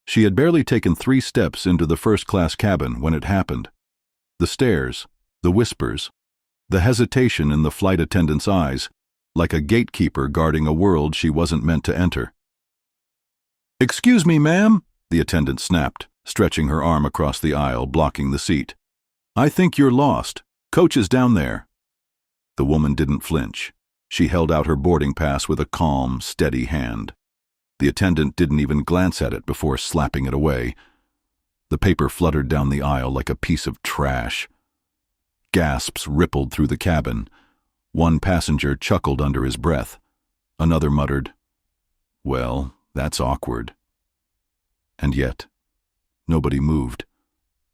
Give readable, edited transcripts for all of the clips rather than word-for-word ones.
She had barely taken 3 steps into the first-class cabin when it happened. The stares, the whispers, the hesitation in the flight attendant's eyes, like a gatekeeper guarding a world she wasn't meant to enter. "Excuse me, ma'am," the attendant snapped, stretching her arm across the aisle, blocking the seat. "I think you're lost. Coach is down there." The woman didn't flinch. She held out her boarding pass with a calm, steady hand. The attendant didn't even glance at it before slapping it away. The paper fluttered down the aisle like a piece of trash. Gasps rippled through the cabin. One passenger chuckled under his breath. Another muttered, "Well, that's awkward." And yet, nobody moved.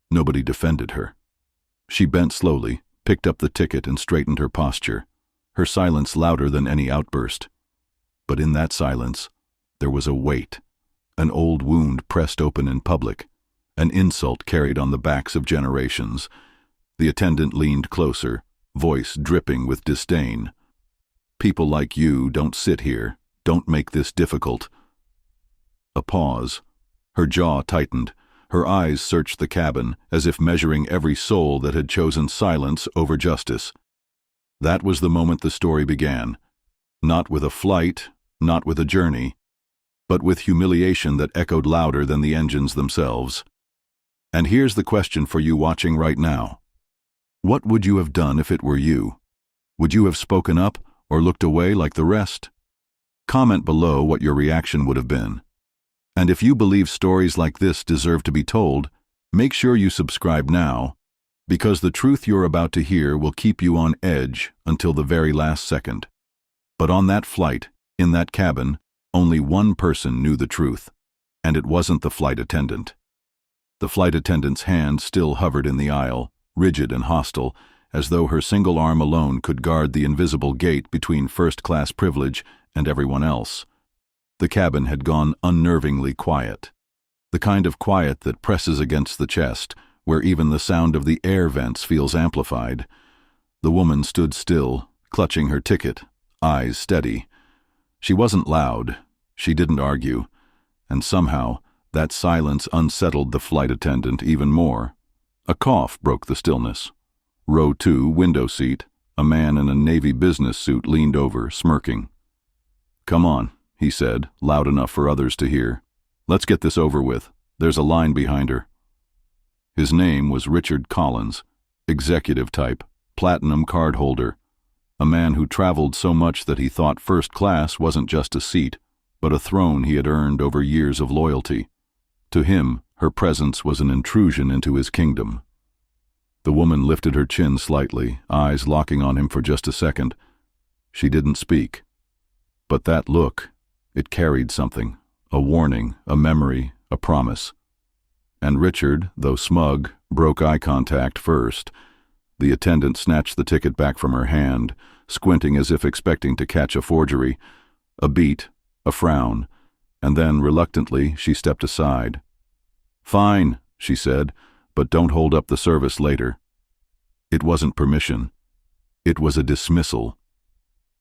Nobody defended her. She bent slowly, picked up the ticket and straightened her posture, her silence louder than any outburst. But in that silence, there was a weight, an old wound pressed open in public, an insult carried on the backs of generations. The attendant leaned closer, voice dripping with disdain. "People like you don't sit here. Don't make this difficult." A pause. Her jaw tightened. Her eyes searched the cabin, as if measuring every soul that had chosen silence over justice. That was the moment the story began. Not with a flight, not with a journey, but with humiliation that echoed louder than the engines themselves. And here's the question for you watching right now. What would you have done if it were you? Would you have spoken up or looked away like the rest? Comment below what your reaction would have been. And if you believe stories like this deserve to be told, make sure you subscribe now, because the truth you're about to hear will keep you on edge until the very last second. But on that flight, in that cabin, only one person knew the truth, and it wasn't the flight attendant. The flight attendant's hand still hovered in the aisle, rigid and hostile, as though her single arm alone could guard the invisible gate between first-class privilege and everyone else. The cabin had gone unnervingly quiet. The kind of quiet that presses against the chest, where even the sound of the air vents feels amplified. The woman stood still, clutching her ticket, eyes steady. She wasn't loud. She didn't argue. And somehow, that silence unsettled the flight attendant even more. A cough broke the stillness. Row 2, window seat, a man in a Navy business suit leaned over, smirking. "Come on," he said, loud enough for others to hear. "Let's get this over with. There's a line behind her." His name was Richard Collins, executive type, platinum card holder, a man who traveled so much that he thought first class wasn't just a seat, but a throne he had earned over years of loyalty. To him, her presence was an intrusion into his kingdom. The woman lifted her chin slightly, eyes locking on him for just a second. She didn't speak. But that look, it carried something, a warning, a memory, a promise. And Richard, though smug, broke eye contact first. The attendant snatched the ticket back from her hand, squinting as if expecting to catch a forgery. A beat, a frown, and then, reluctantly, she stepped aside. "Fine," she said, "but don't hold up the service later." It wasn't permission. It was a dismissal.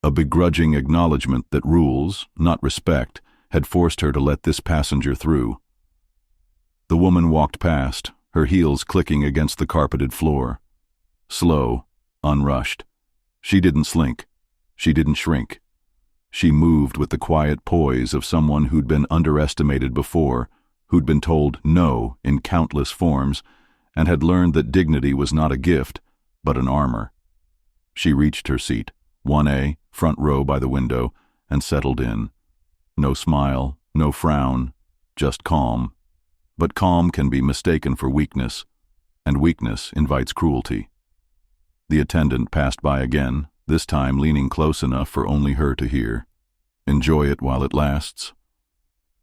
A begrudging acknowledgement that rules, not respect, had forced her to let this passenger through. The woman walked past, her heels clicking against the carpeted floor. Slow, unrushed. She didn't slink. She didn't shrink. She moved with the quiet poise of someone who'd been underestimated before, who'd been told no in countless forms, and had learned that dignity was not a gift, but an armor. She reached her seat, 1A, front row by the window, and settled in. No smile, no frown, just calm. But calm can be mistaken for weakness, and weakness invites cruelty. The attendant passed by again, this time leaning close enough for only her to hear. "Enjoy it while it lasts."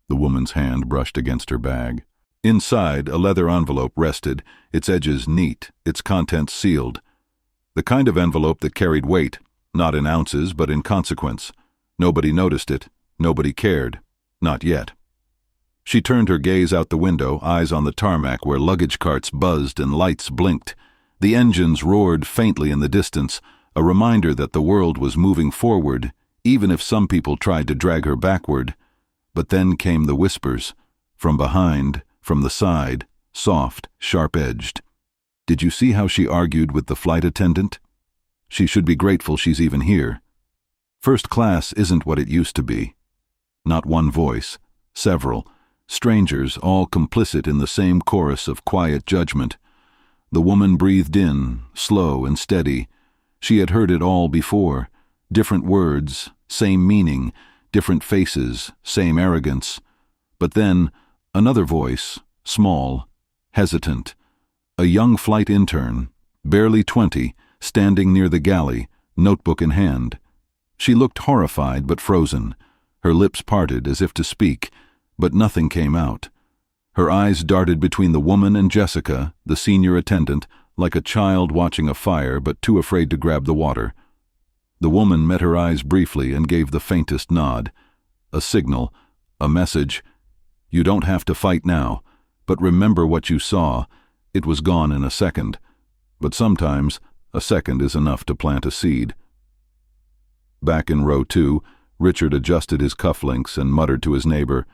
The woman's hand brushed against her bag. Inside, a leather envelope rested, its edges neat, its contents sealed. The kind of envelope that carried weight, not in ounces but in consequence. Nobody noticed it, nobody cared. Not yet. She turned her gaze out the window, eyes on the tarmac where luggage carts buzzed and lights blinked. The engines roared faintly in the distance, a reminder that the world was moving forward, even if some people tried to drag her backward. But then came the whispers, From behind, from the side, soft, sharp-edged. Did you see how she argued with the flight attendant? She should be grateful she's even here. First class isn't what it used to be. Not one voice, several, strangers all complicit in the same chorus of quiet judgment. The woman breathed in, slow and steady. She had heard it all before. Different words, same meaning, different faces, same arrogance. But then, another voice, small, hesitant. A young flight intern, barely 20, standing near the galley, notebook in hand. She looked horrified but frozen. Her lips parted as if to speak, but nothing came out. Her eyes darted between the woman and Jessica, the senior attendant, like a child watching a fire but too afraid to grab the water. The woman met her eyes briefly and gave the faintest nod. A signal, a message. You don't have to fight now, but remember what you saw. It was gone in a second. But sometimes, a second is enough to plant a seed. Back in row 2, Richard adjusted his cufflinks and muttered to his neighbor,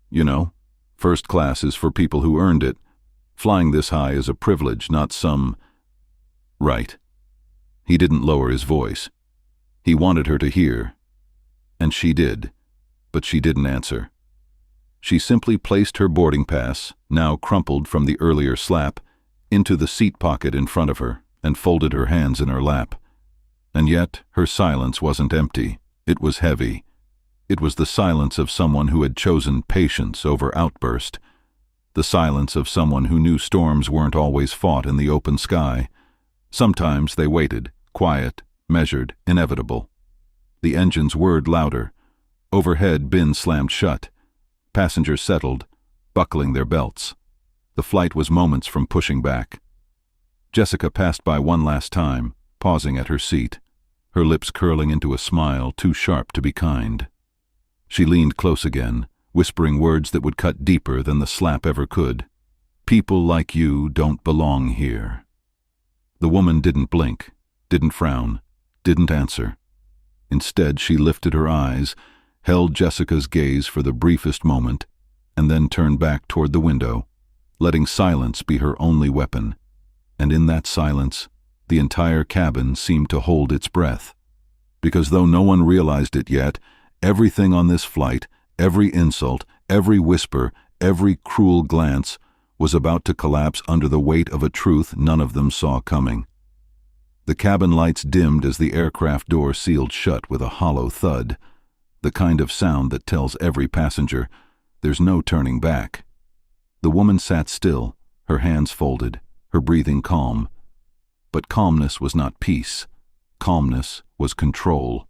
"You know, first class is for people who earned it. Flying this high is a privilege, not some—" Right. He didn't lower his voice. He wanted her to hear. And she did. But she didn't answer. She simply placed her boarding pass, now crumpled from the earlier slap, into the seat pocket in front of her and folded her hands in her lap. And yet her silence wasn't empty. It was heavy. It was the silence of someone who had chosen patience over outburst. The silence of someone who knew storms weren't always fought in the open sky. Sometimes they waited, quiet, measured, inevitable. The engines whirred louder. Overhead, bins slammed shut. Passengers settled, buckling their belts. The flight was moments from pushing back. Jessica passed by one last time, pausing at her seat, her lips curling into a smile too sharp to be kind. She leaned close again, whispering words that would cut deeper than the slap ever could. "People like you don't belong here." The woman didn't blink, didn't frown, didn't answer. Instead, she lifted her eyes, held Jessica's gaze for the briefest moment, and then turned back toward the window, letting silence be her only weapon. And in that silence, the entire cabin seemed to hold its breath. Because though no one realized it yet, everything on this flight, every insult, every whisper, every cruel glance, was about to collapse under the weight of a truth none of them saw coming. The cabin lights dimmed as the aircraft door sealed shut with a hollow thud, the kind of sound that tells every passenger, there's no turning back. The woman sat still, her hands folded, her breathing calm. But calmness was not peace. Calmness was control.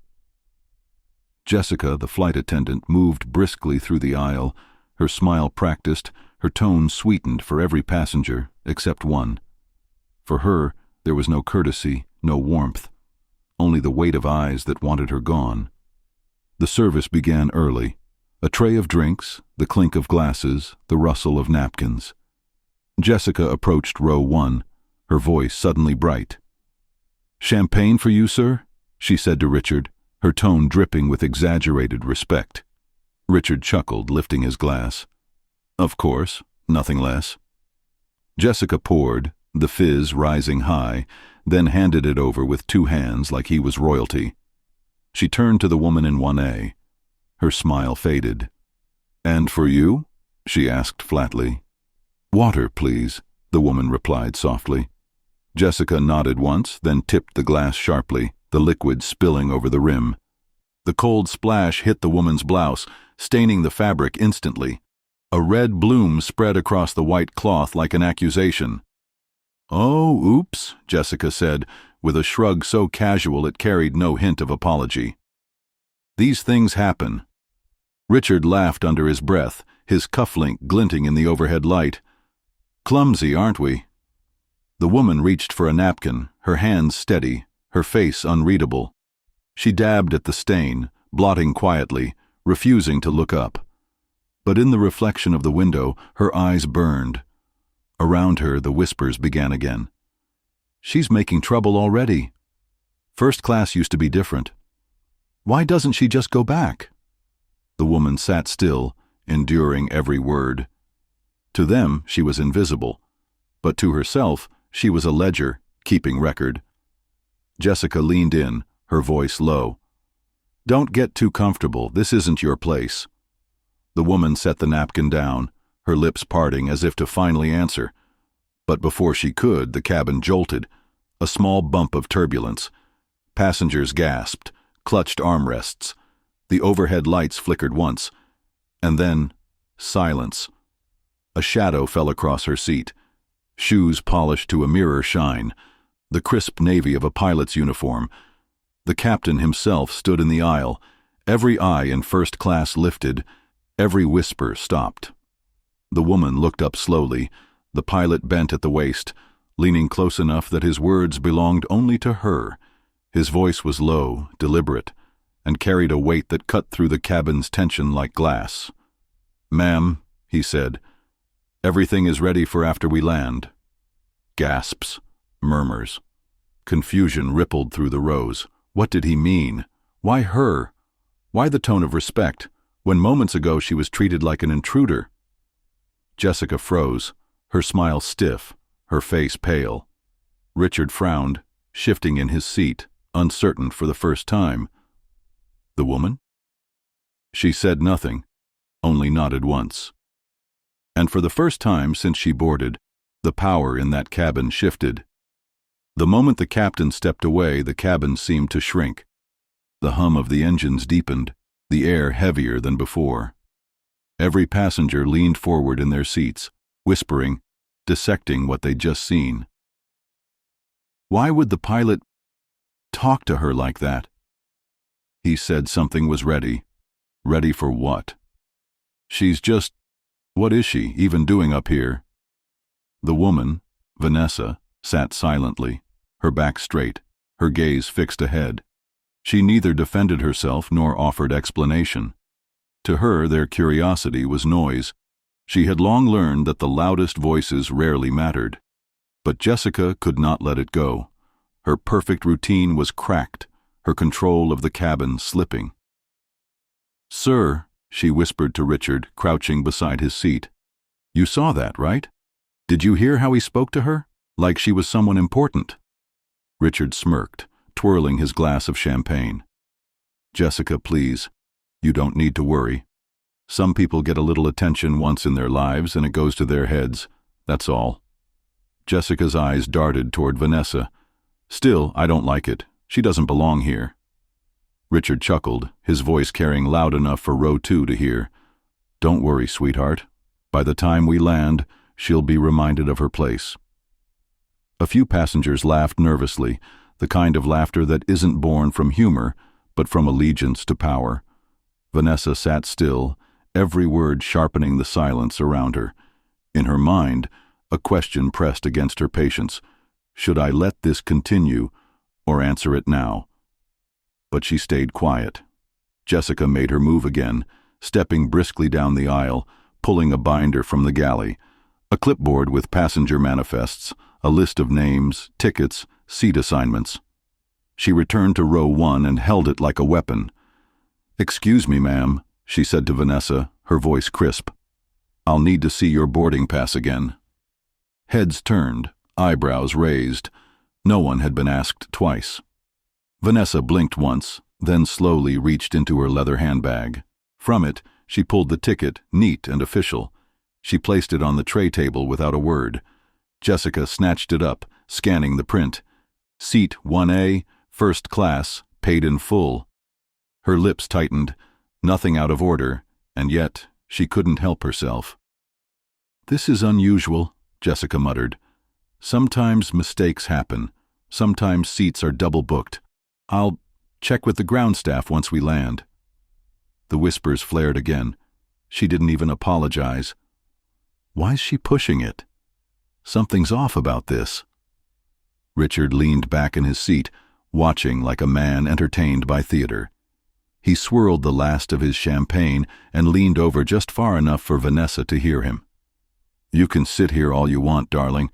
Jessica, the flight attendant, moved briskly through the aisle, her smile practiced, her tone sweetened for every passenger, except one. For her, there was no courtesy, no warmth, only the weight of eyes that wanted her gone. The service began early. A tray of drinks, the clink of glasses, the rustle of napkins. Jessica approached row 1, her voice suddenly bright. "Champagne for you, sir?" she said to Richard, her tone dripping with exaggerated respect. Richard chuckled, lifting his glass. "Of course, nothing less." Jessica poured, the fizz rising high, then handed it over with 2 hands like he was royalty. She turned to the woman in 1A. Her smile faded. "And for you?" she asked flatly. "Water, please," the woman replied softly. Jessica nodded once, then tipped the glass sharply, the liquid spilling over the rim. The cold splash hit the woman's blouse, staining the fabric instantly. A red bloom spread across the white cloth like an accusation. "Oh, oops," Jessica said, with a shrug so casual it carried no hint of apology. "These things happen." Richard laughed under his breath, his cufflink glinting in the overhead light. "Clumsy, aren't we?" The woman reached for a napkin, her hands steady, her face unreadable. She dabbed at the stain, blotting quietly, refusing to look up. But in the reflection of the window, her eyes burned. Around her, the whispers began again. "She's making trouble already. First class used to be different. Why doesn't she just go back?" The woman sat still, enduring every word. To them, she was invisible, but to herself, she was a ledger, keeping record. Jessica leaned in, her voice low. "Don't get too comfortable, this isn't your place." The woman set the napkin down, her lips parting as if to finally answer. But before she could, the cabin jolted, a small bump of turbulence. Passengers gasped, clutched armrests. The overhead lights flickered once, and then silence. A shadow fell across her seat, shoes polished to a mirror shine, the crisp navy of a pilot's uniform. The captain himself stood in the aisle, every eye in first class lifted, every whisper stopped. The woman looked up slowly, the pilot bent at the waist, leaning close enough that his words belonged only to her. His voice was low, deliberate, and carried a weight that cut through the cabin's tension like glass. "Ma'am," he said, "everything is ready for after we land." Gasps, murmurs. Confusion rippled through the rows. What did he mean? Why her? Why the tone of respect, when moments ago she was treated like an intruder? Jessica froze, her smile stiff, her face pale. Richard frowned, shifting in his seat, uncertain for the first time. The woman? She said nothing, only nodded once. And for the first time since she boarded, the power in that cabin shifted. The moment the captain stepped away, the cabin seemed to shrink. The hum of the engines deepened, the air heavier than before. Every passenger leaned forward in their seats, whispering, dissecting what they'd just seen. Why would the pilot talk to her like that? He said something was ready. Ready for what? She's just... What is she even doing up here? The woman, Vanessa, sat silently, her back straight, her gaze fixed ahead. She neither defended herself nor offered explanation. To her, their curiosity was noise. She had long learned that the loudest voices rarely mattered. But Jessica could not let it go. Her perfect routine was cracked, her control of the cabin slipping. "Sir," she whispered to Richard, crouching beside his seat. "You saw that, right? Did you hear how he spoke to her? Like she was someone important." Richard smirked, twirling his glass of champagne. "Jessica, please. You don't need to worry. Some people get a little attention once in their lives and it goes to their heads. That's all." Jessica's eyes darted toward Vanessa. "Still, I don't like it. She doesn't belong here." Richard chuckled, his voice carrying loud enough for row 2 to hear. "Don't worry, sweetheart. By the time we land, she'll be reminded of her place." A few passengers laughed nervously, the kind of laughter that isn't born from humor, but from allegiance to power. Vanessa sat still, every word sharpening the silence around her. In her mind, a question pressed against her patience. Should I let this continue, or answer it now? But she stayed quiet. Jessica made her move again, stepping briskly down the aisle, pulling a binder from the galley. A clipboard with passenger manifests, a list of names, tickets, seat assignments. She returned to row 1 and held it like a weapon. "Excuse me, ma'am," she said to Vanessa, her voice crisp. "I'll need to see your boarding pass again." Heads turned, eyebrows raised. No one had been asked twice. Vanessa blinked once, then slowly reached into her leather handbag. From it, she pulled the ticket, neat and official. She placed it on the tray table without a word. Jessica snatched it up, scanning the print. Seat 1A, first class, paid in full. Her lips tightened, nothing out of order, and yet she couldn't help herself. "This is unusual," Jessica muttered. "Sometimes mistakes happen. Sometimes seats are double booked. I'll check with the ground staff once we land." The whispers flared again. She didn't even apologize. Why's she pushing it? Something's off about this. Richard leaned back in his seat, watching like a man entertained by theater. He swirled the last of his champagne and leaned over just far enough for Vanessa to hear him. "You can sit here all you want, darling,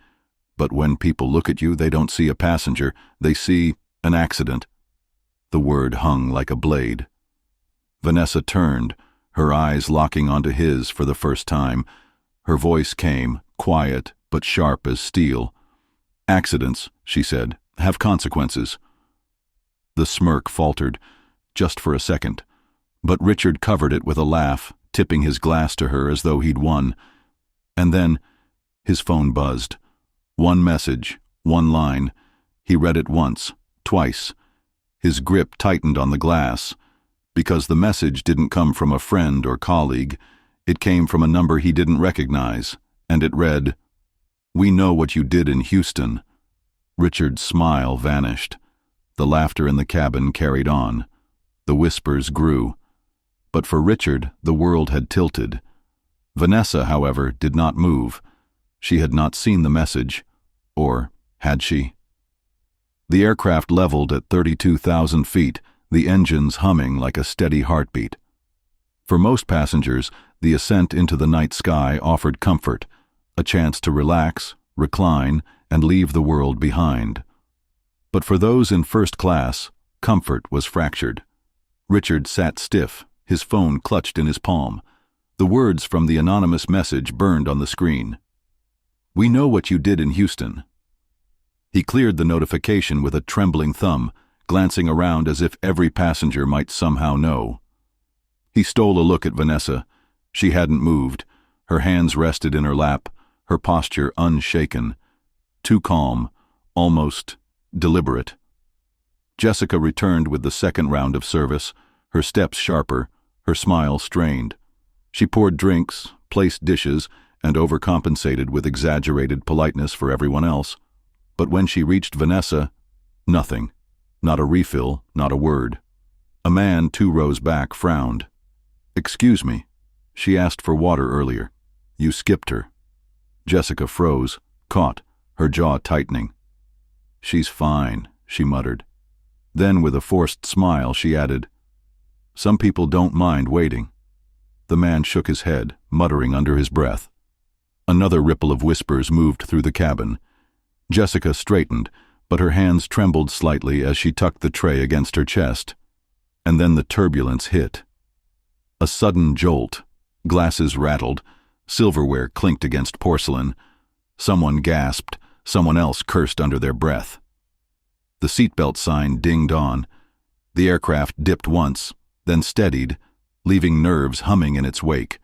but when people look at you, they don't see a passenger, they see an accident." The word hung like a blade. Vanessa turned, her eyes locking onto his for the first time. Her voice came, quiet but sharp as steel. "Accidents," she said, "have consequences." The smirk faltered, just for a second, but Richard covered it with a laugh, tipping his glass to her as though he'd won. And then his phone buzzed. One message, one line. He read it once, twice. His grip tightened on the glass, because the message didn't come from a friend or colleague. It came from a number he didn't recognize, and it read, "We know what you did in Houston." Richard's smile vanished. The laughter in the cabin carried on. The whispers grew. But for Richard, the world had tilted. Vanessa, however, did not move. She had not seen the message. Or had she? The aircraft leveled at 32,000 feet, the engines humming like a steady heartbeat. For most passengers, the ascent into the night sky offered comfort, a chance to relax, recline, and leave the world behind. But for those in first class, comfort was fractured. Richard sat stiff, his phone clutched in his palm. The words from the anonymous message burned on the screen. "We know what you did in Houston." He cleared the notification with a trembling thumb, glancing around as if every passenger might somehow know. He stole a look at Vanessa. She hadn't moved. Her hands rested in her lap, her posture unshaken. Too calm, almost deliberate. Jessica returned with the second round of service, her steps sharper, her smile strained. She poured drinks, placed dishes, and overcompensated with exaggerated politeness for everyone else. But when she reached Vanessa, nothing. Not a refill, not a word. A man 2 rows back frowned. "Excuse me. She asked for water earlier. You skipped her." Jessica froze, caught, her jaw tightening. "She's fine," she muttered. Then, with a forced smile, she added, "Some people don't mind waiting." The man shook his head, muttering under his breath. Another ripple of whispers moved through the cabin. Jessica straightened, but her hands trembled slightly as she tucked the tray against her chest. And then the turbulence hit. A sudden jolt. Glasses rattled. Silverware clinked against porcelain. Someone gasped. Someone else cursed under their breath. The seatbelt sign dinged on. The aircraft dipped once, then steadied, leaving nerves humming in its wake.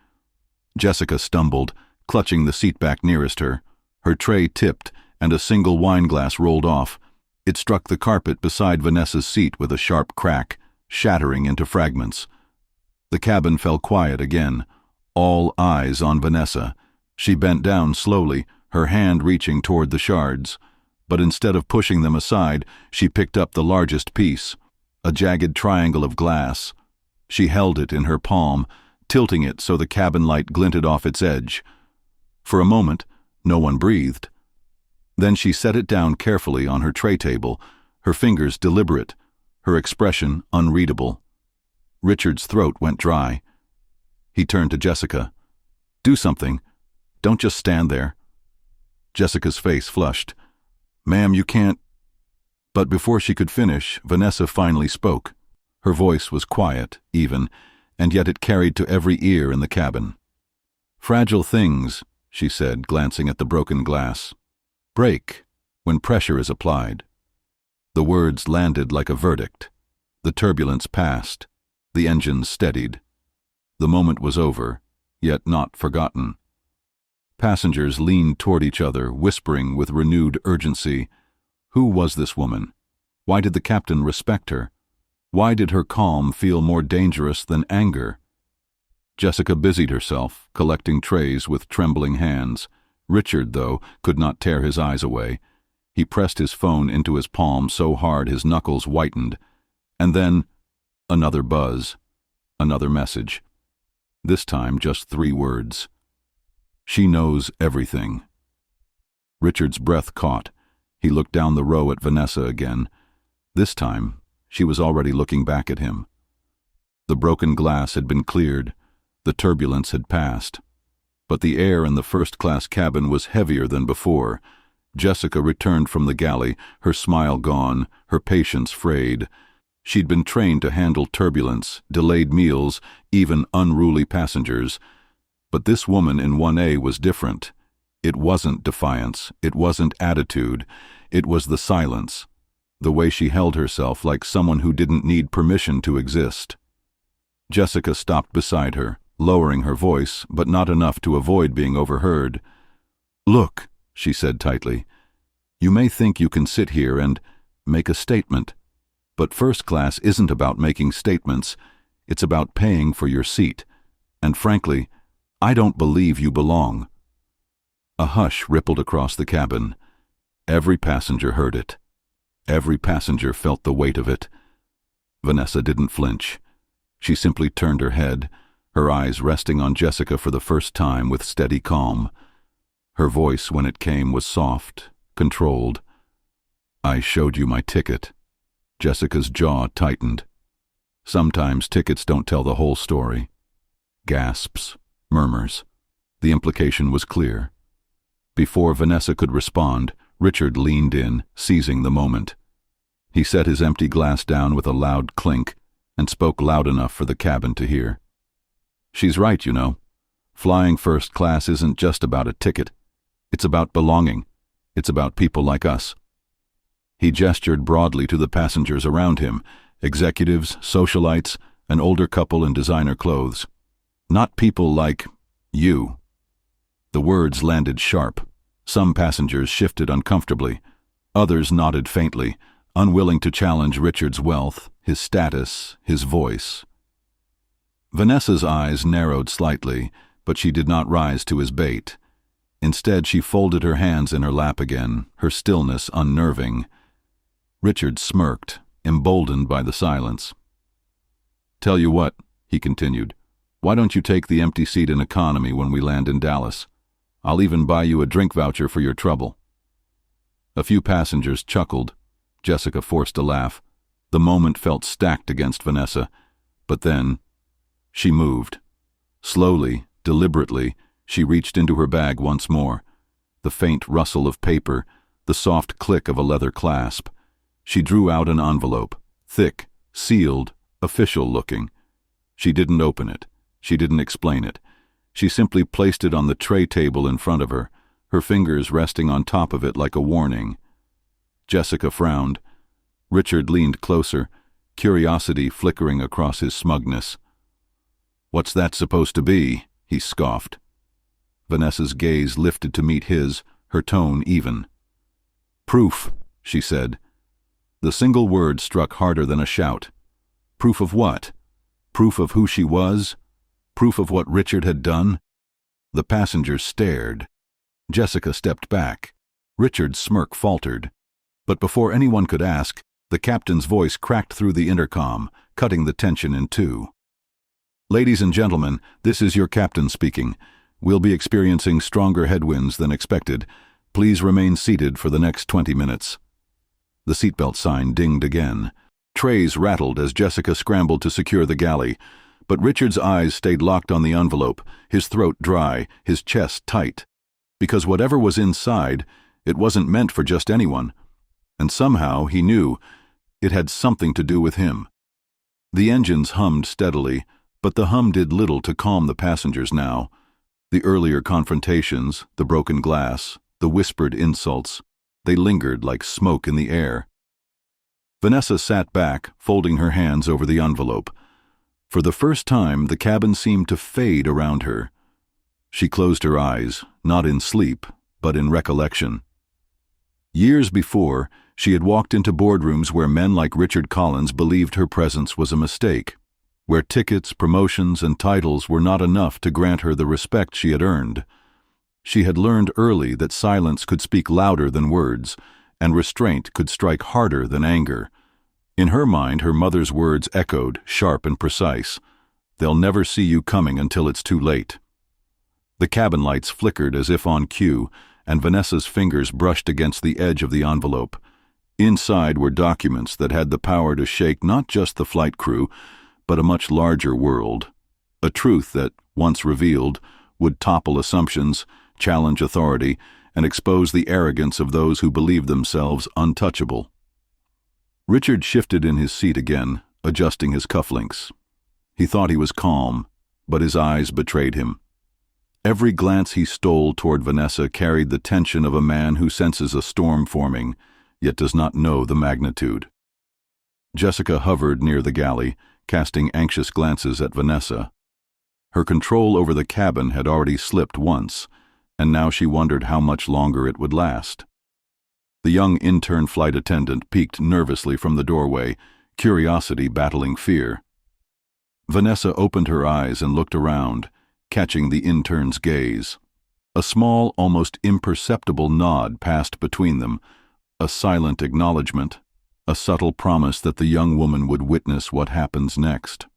Jessica stumbled, clutching the seat back nearest her. Her tray tipped, and a single wine glass rolled off. It struck the carpet beside Vanessa's seat with a sharp crack, shattering into fragments. The cabin fell quiet again, all eyes on Vanessa. She bent down slowly, her hand reaching toward the shards. But instead of pushing them aside, she picked up the largest piece, a jagged triangle of glass. She held it in her palm, tilting it so the cabin light glinted off its edge. For a moment, no one breathed. Then she set it down carefully on her tray table, her fingers deliberate, her expression unreadable. Richard's throat went dry. He turned to Jessica. "Do something. Don't just stand there." Jessica's face flushed. "Ma'am, you can't—" But before she could finish, Vanessa finally spoke. Her voice was quiet, even, and yet it carried to every ear in the cabin. "Fragile things," she said, glancing at the broken glass, "break when pressure is applied." The words landed like a verdict. The turbulence passed. The engines steadied. The moment was over, yet not forgotten. Passengers leaned toward each other, whispering with renewed urgency. Who was this woman? Why did the captain respect her? Why did her calm feel more dangerous than anger? Jessica busied herself, collecting trays with trembling hands. Richard, though, could not tear his eyes away. He pressed his phone into his palm so hard his knuckles whitened. And then, another buzz. Another message. This time just 3 words. "She knows everything." Richard's breath caught. He looked down the row at Vanessa again. This time, she was already looking back at him. The broken glass had been cleared. The turbulence had passed. But the air in the first-class cabin was heavier than before. Jessica returned from the galley, her smile gone, her patience frayed. She'd been trained to handle turbulence, delayed meals, even unruly passengers. But this woman in 1A was different. It wasn't defiance, it wasn't attitude, it was the silence, the way she held herself like someone who didn't need permission to exist. Jessica stopped beside her, lowering her voice, but not enough to avoid being overheard. "Look," she said tightly, "you may think you can sit here and make a statement, but first class isn't about making statements, it's about paying for your seat, and frankly, I don't believe you belong." A hush rippled across the cabin. Every passenger heard it. Every passenger felt the weight of it. Vanessa didn't flinch. She simply turned her head, her eyes resting on Jessica for the first time with steady calm. Her voice, when it came, was soft, controlled. "I showed you my ticket." Jessica's jaw tightened. Sometimes tickets don't tell the whole story. Gasps, murmurs. The implication was clear. Before Vanessa could respond, Richard leaned in, seizing the moment. He set his empty glass down with a loud clink and spoke loud enough for the cabin to hear. "She's right, you know. Flying first class isn't just about a ticket. It's about belonging. It's about people like us." He gestured broadly to the passengers around him, executives, socialites, an older couple in designer clothes. "Not people like you." The words landed sharp. Some passengers shifted uncomfortably. Others nodded faintly, unwilling to challenge Richard's wealth, his status, his voice. Vanessa's eyes narrowed slightly, but she did not rise to his bait. Instead, she folded her hands in her lap again, her stillness unnerving. Richard smirked, emboldened by the silence. "Tell you what," he continued, "why don't you take the empty seat in economy when we land in Dallas? I'll even buy you a drink voucher for your trouble." A few passengers chuckled. Jessica forced a laugh. The moment felt stacked against Vanessa. But then, she moved. Slowly, deliberately, she reached into her bag once more. The faint rustle of paper, the soft click of a leather clasp. She drew out an envelope, thick, sealed, official-looking. She didn't open it. She didn't explain it. She simply placed it on the tray table in front of her, her fingers resting on top of it like a warning. Jessica frowned. Richard leaned closer, curiosity flickering across his smugness. "What's that supposed to be?" he scoffed. Vanessa's gaze lifted to meet his, her tone even. "Proof," she said. The single word struck harder than a shout. Proof of what? Proof of who she was? Proof of what Richard had done? The passengers stared. Jessica stepped back. Richard's smirk faltered. But before anyone could ask, the captain's voice cracked through the intercom, cutting the tension in two. "Ladies and gentlemen, this is your captain speaking. We'll be experiencing stronger headwinds than expected. Please remain seated for the next 20 minutes. The seatbelt sign dinged again. Trays rattled as Jessica scrambled to secure the galley. But Richard's eyes stayed locked on the envelope, his throat dry, his chest tight. Because whatever was inside, it wasn't meant for just anyone. And somehow, he knew, it had something to do with him. The engines hummed steadily, but the hum did little to calm the passengers now. The earlier confrontations, the broken glass, the whispered insults, they lingered like smoke in the air. Vanessa sat back, folding her hands over the envelope. For the first time, the cabin seemed to fade around her. She closed her eyes, not in sleep, but in recollection. Years before, she had walked into boardrooms where men like Richard Collins believed her presence was a mistake, where tickets, promotions, and titles were not enough to grant her the respect she had earned. She had learned early that silence could speak louder than words, and restraint could strike harder than anger. In her mind, her mother's words echoed, sharp and precise. "They'll never see you coming until it's too late." The cabin lights flickered as if on cue, and Vanessa's fingers brushed against the edge of the envelope. Inside were documents that had the power to shake not just the flight crew, but a much larger world. A truth that, once revealed, would topple assumptions, challenge authority, and expose the arrogance of those who believed themselves untouchable. Richard shifted in his seat again, adjusting his cufflinks. He thought he was calm, but his eyes betrayed him. Every glance he stole toward Vanessa carried the tension of a man who senses a storm forming, yet does not know the magnitude. Jessica hovered near the galley, casting anxious glances at Vanessa. Her control over the cabin had already slipped once, and now she wondered how much longer it would last. The young intern flight attendant peeked nervously from the doorway, curiosity battling fear. Vanessa opened her eyes and looked around, catching the intern's gaze. A small, almost imperceptible nod passed between them, a silent acknowledgement, a subtle promise that the young woman would witness what happens next.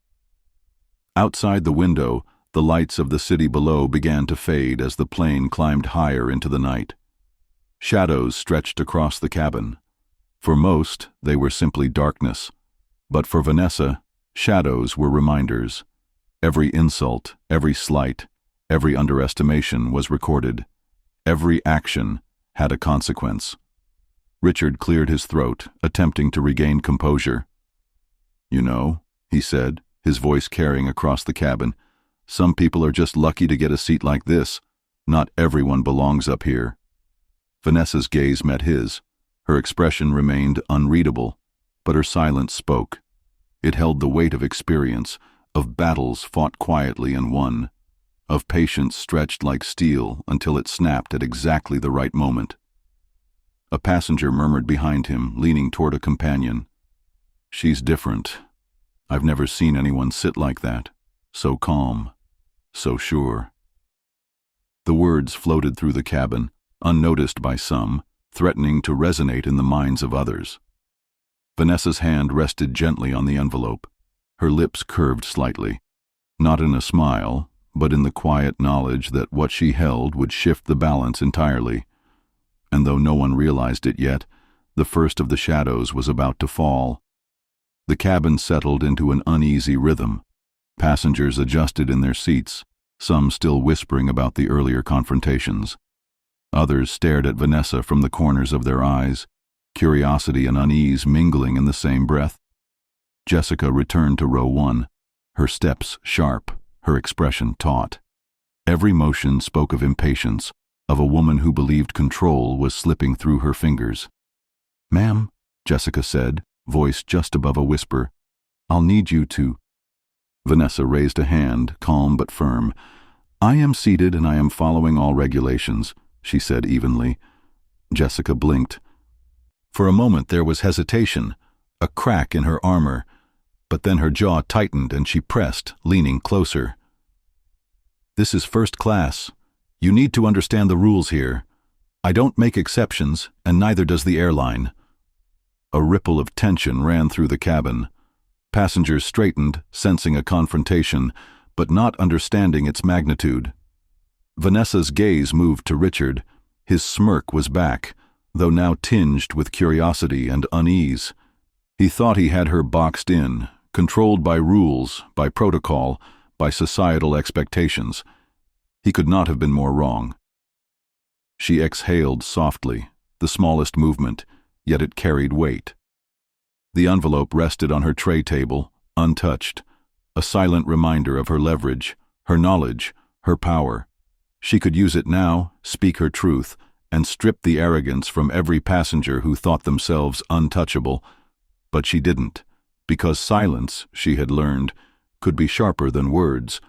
Outside the window, the lights of the city below began to fade as the plane climbed higher into the night. Shadows stretched across the cabin. For most, they were simply darkness, but for Vanessa, shadows were reminders. Every insult, every slight, every underestimation was recorded. Every action had a consequence. Richard cleared his throat, attempting to regain composure. "You know," he said, his voice carrying across the cabin, "some people are just lucky to get a seat like this. Not everyone belongs up here." Vanessa's gaze met his. Her expression remained unreadable, but her silence spoke. It held the weight of experience, of battles fought quietly and won, of patience stretched like steel until it snapped at exactly the right moment. A passenger murmured behind him, leaning toward a companion, "She's different. I've never seen anyone sit like that, so calm, so sure." The words floated through the cabin, unnoticed by some, threatening to resonate in the minds of others. Vanessa's hand rested gently on the envelope. Her lips curved slightly, not in a smile, but in the quiet knowledge that what she held would shift the balance entirely. And though no one realized it yet, the first of the shadows was about to fall. The cabin settled into an uneasy rhythm. Passengers adjusted in their seats, some still whispering about the earlier confrontations. Others stared at Vanessa from the corners of their eyes, curiosity and unease mingling in the same breath. Jessica returned to row 1, her steps sharp, her expression taut. Every motion spoke of impatience, of a woman who believed control was slipping through her fingers. "Ma'am," Jessica said, voice just above a whisper, "I'll need you to—" Vanessa raised a hand, calm but firm. "I am seated and I am following all regulations," she said evenly. Jessica blinked. For a moment there was hesitation, a crack in her armor, but then her jaw tightened and she pressed, leaning closer. "This is first class. You need to understand the rules here. I don't make exceptions, and neither does the airline." A ripple of tension ran through the cabin. Passengers straightened, sensing a confrontation, but not understanding its magnitude. Vanessa's gaze moved to Richard. His smirk was back, though now tinged with curiosity and unease. He thought he had her boxed in, controlled by rules, by protocol, by societal expectations. He could not have been more wrong. She exhaled softly, the smallest movement, yet it carried weight. The envelope rested on her tray table, untouched, a silent reminder of her leverage, her knowledge, her power. She could use it now, speak her truth, and strip the arrogance from every passenger who thought themselves untouchable. But she didn't, because silence, she had learned, could be sharper than words.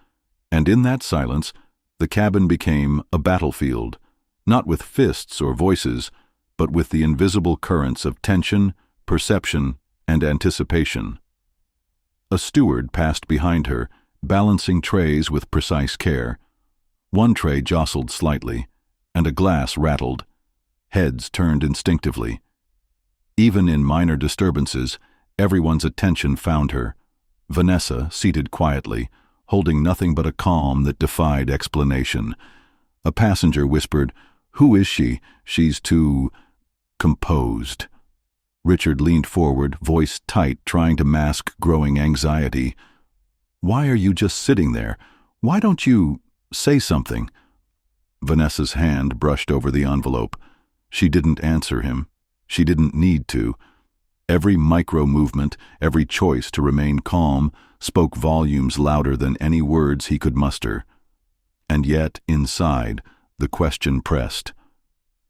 And in that silence, the cabin became a battlefield, not with fists or voices, but with the invisible currents of tension, perception, and anticipation. A steward passed behind her, balancing trays with precise care. One tray jostled slightly, and a glass rattled. Heads turned instinctively. Even in minor disturbances, everyone's attention found her. Vanessa, seated quietly, holding nothing but a calm that defied explanation. A passenger whispered, "Who is she? She's too composed." Richard leaned forward, voice tight, trying to mask growing anxiety. "Why are you just sitting there? Why don't you say something?" Vanessa's hand brushed over the envelope. She didn't answer him. She didn't need to. Every micro-movement, every choice to remain calm, spoke volumes louder than any words he could muster. And yet, inside, the question pressed: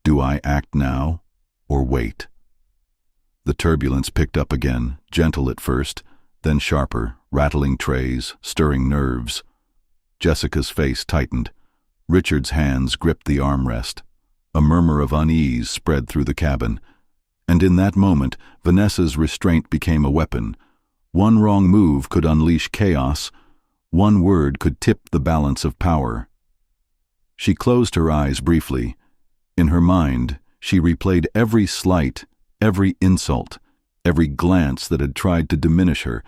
do I act now, or wait? The turbulence picked up again, gentle at first, then sharper, rattling trays, stirring nerves. Jessica's face tightened. Richard's hands gripped the armrest. A murmur of unease spread through the cabin. And in that moment, Vanessa's restraint became a weapon. One wrong move could unleash chaos. One word could tip the balance of power. She closed her eyes briefly. In her mind, she replayed every slight, every insult, every glance that had tried to diminish her,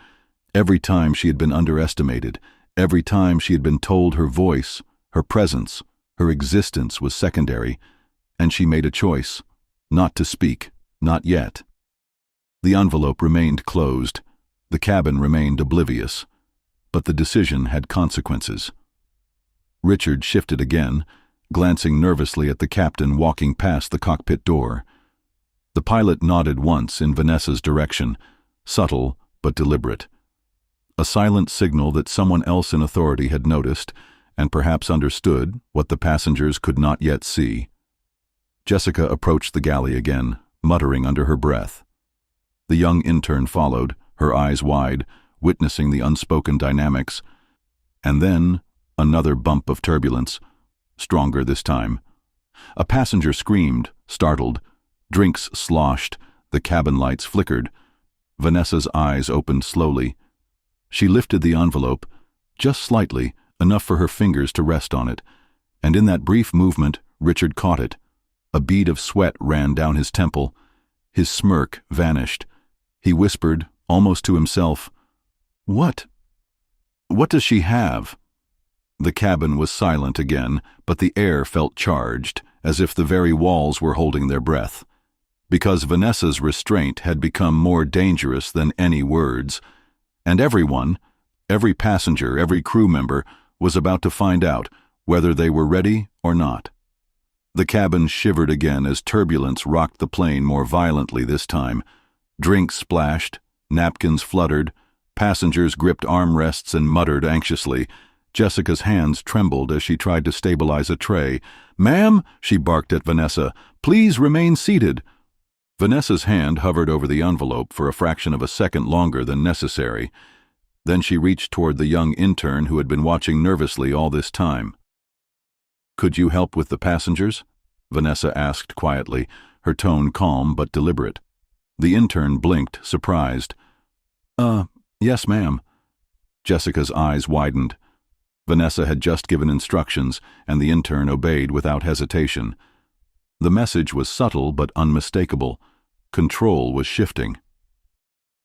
every time she had been underestimated, every time she had been told her voice, her presence, her existence was secondary, and she made a choice: not to speak, not yet. The envelope remained closed. The cabin remained oblivious. But the decision had consequences. Richard shifted again, glancing nervously at the captain walking past the cockpit door. The pilot nodded once in Vanessa's direction, subtle but deliberate. A silent signal that someone else in authority had noticed, and perhaps understood, what the passengers could not yet see. Jessica approached the galley again, muttering under her breath. The young intern followed, her eyes wide, witnessing the unspoken dynamics. And then, another bump of turbulence, stronger this time. A passenger screamed, startled. Drinks sloshed, the cabin lights flickered. Vanessa's eyes opened slowly. She lifted the envelope, just slightly, enough for her fingers to rest on it, and in that brief movement, Richard caught it. A bead of sweat ran down his temple. His smirk vanished. He whispered, almost to himself, "What? What does she have?" The cabin was silent again, but the air felt charged, as if the very walls were holding their breath. Because Vanessa's restraint had become more dangerous than any words, and everyone, every passenger, every crew member, was about to find out whether they were ready or not. The cabin shivered again as turbulence rocked the plane more violently this time. Drinks splashed, napkins fluttered, passengers gripped armrests and muttered anxiously. Jessica's hands trembled as she tried to stabilize a tray. "Ma'am," she barked at Vanessa, "please remain seated." Vanessa's hand hovered over the envelope for a fraction of a second longer than necessary. Then she reached toward the young intern who had been watching nervously all this time. "Could you help with the passengers?" Vanessa asked quietly, her tone calm but deliberate. The intern blinked, surprised. Yes, ma'am." Jessica's eyes widened. Vanessa had just given instructions, and the intern obeyed without hesitation. The message was subtle but unmistakable. Control was shifting.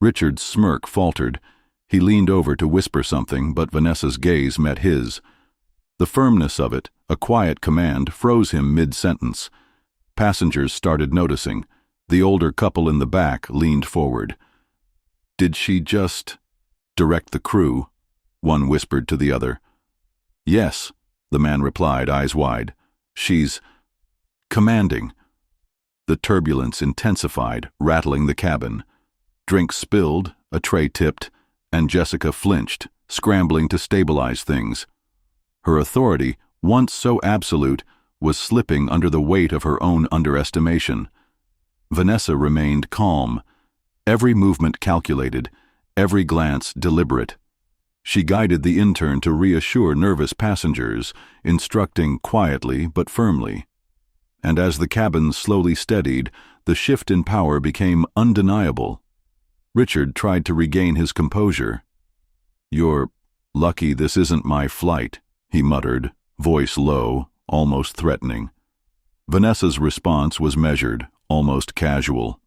Richard's smirk faltered. He leaned over to whisper something, but Vanessa's gaze met his. The firmness of it, a quiet command, froze him mid-sentence. Passengers started noticing. The older couple in the back leaned forward. "Did she just direct the crew?" one whispered to the other. "Yes," the man replied, eyes wide. "She's commanding." The turbulence intensified, rattling the cabin. Drinks spilled, a tray tipped, and Jessica flinched, scrambling to stabilize things. Her authority, once so absolute, was slipping under the weight of her own underestimation. Vanessa remained calm, every movement calculated, every glance deliberate. She guided the intern to reassure nervous passengers, instructing quietly but firmly. And as the cabin slowly steadied, the shift in power became undeniable. Richard tried to regain his composure. "You're lucky this isn't my flight," he muttered, voice low, almost threatening. Vanessa's response was measured, almost casual.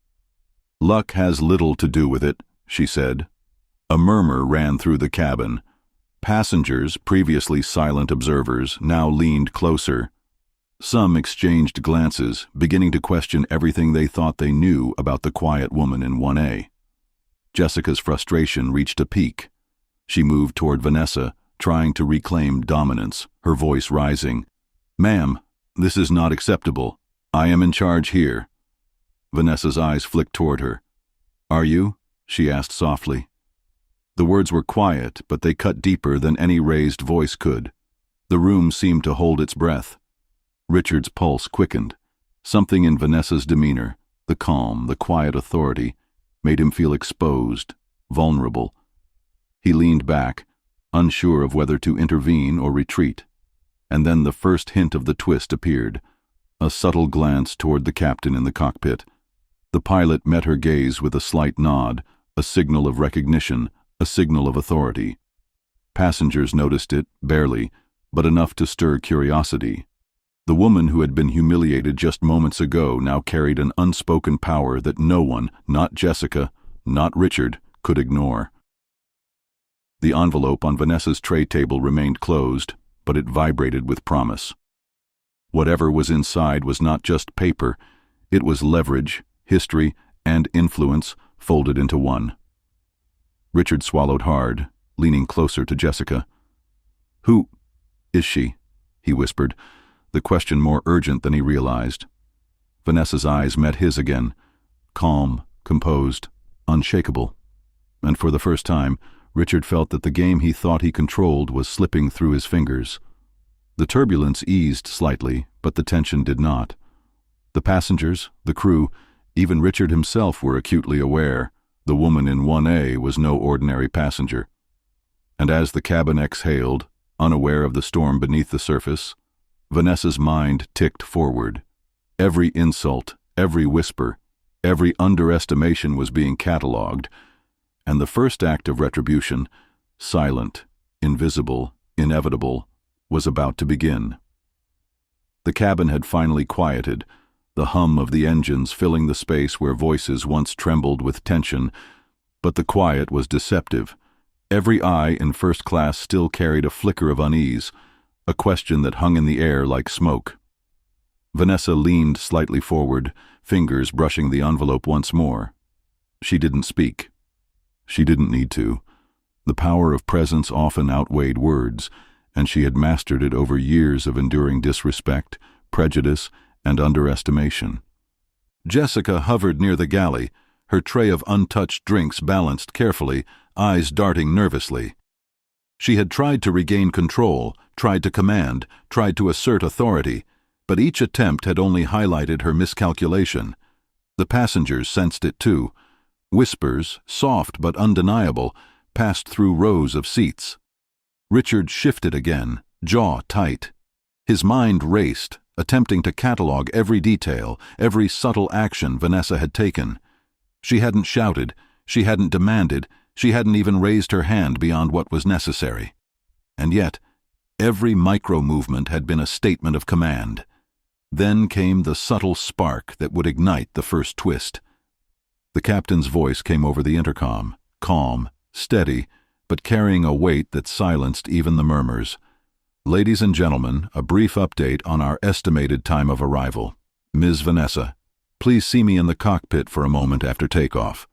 "Luck has little to do with it," she said. A murmur ran through the cabin. Passengers, previously silent observers, now leaned closer. Some exchanged glances, beginning to question everything they thought they knew about the quiet woman in 1A. Jessica's frustration reached a peak. She moved toward Vanessa, trying to reclaim dominance, her voice rising. "Ma'am, this is not acceptable. I am in charge here." Vanessa's eyes flicked toward her. "Are you?" she asked softly. The words were quiet, but they cut deeper than any raised voice could. The room seemed to hold its breath. Richard's pulse quickened. Something in Vanessa's demeanor, the calm, the quiet authority, made him feel exposed, vulnerable. He leaned back, unsure of whether to intervene or retreat. And then the first hint of the twist appeared, a subtle glance toward the captain in the cockpit. The pilot met her gaze with a slight nod, a signal of recognition, a signal of authority. Passengers noticed it, barely, but enough to stir curiosity. The woman who had been humiliated just moments ago now carried an unspoken power that no one, not Jessica, not Richard, could ignore. The envelope on Vanessa's tray table remained closed, but it vibrated with promise. Whatever was inside was not just paper, it was leverage, history, and influence folded into one. Richard swallowed hard, leaning closer to Jessica. "Who is she?" he whispered, the question more urgent than he realized. Vanessa's eyes met his again, calm, composed, unshakable. And for the first time, Richard felt that the game he thought he controlled was slipping through his fingers. The turbulence eased slightly, but the tension did not. The passengers, the crew, even Richard himself were acutely aware the woman in 1A was no ordinary passenger. And as the cabin exhaled, unaware of the storm beneath the surface, Vanessa's mind ticked forward. Every insult, every whisper, every underestimation was being catalogued, and the first act of retribution, silent, invisible, inevitable, was about to begin. The cabin had finally quieted, the hum of the engines filling the space where voices once trembled with tension, but the quiet was deceptive. Every eye in first class still carried a flicker of unease, a question that hung in the air like smoke. Vanessa leaned slightly forward, fingers brushing the envelope once more. She didn't speak. She didn't need to. The power of presence often outweighed words, and she had mastered it over years of enduring disrespect, prejudice, and underestimation. Jessica hovered near the galley, her tray of untouched drinks balanced carefully, eyes darting nervously. She had tried to regain control, tried to command, tried to assert authority, but each attempt had only highlighted her miscalculation. The passengers sensed it too. Whispers, soft but undeniable, passed through rows of seats. Richard shifted again, jaw tight. His mind raced, attempting to catalog every detail, every subtle action Vanessa had taken. She hadn't shouted, she hadn't demanded, she hadn't even raised her hand beyond what was necessary. And yet, every micro-movement had been a statement of command. Then came the subtle spark that would ignite the first twist. The captain's voice came over the intercom, calm, steady, but carrying a weight that silenced even the murmurs. "Ladies and gentlemen, a brief update on our estimated time of arrival. Ms. Vanessa, please see me in the cockpit for a moment after takeoff."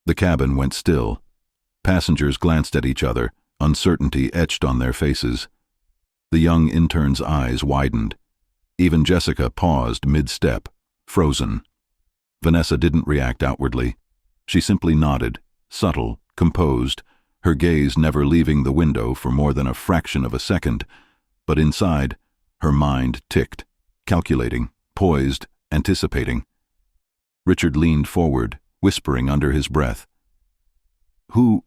The cabin went still. Passengers glanced at each other, uncertainty etched on their faces. The young intern's eyes widened. Even Jessica paused mid-step, frozen. Vanessa didn't react outwardly. She simply nodded, subtle, composed, her gaze never leaving the window for more than a fraction of a second, but inside, her mind ticked, calculating, poised, anticipating. Richard leaned forward, whispering under his breath. Who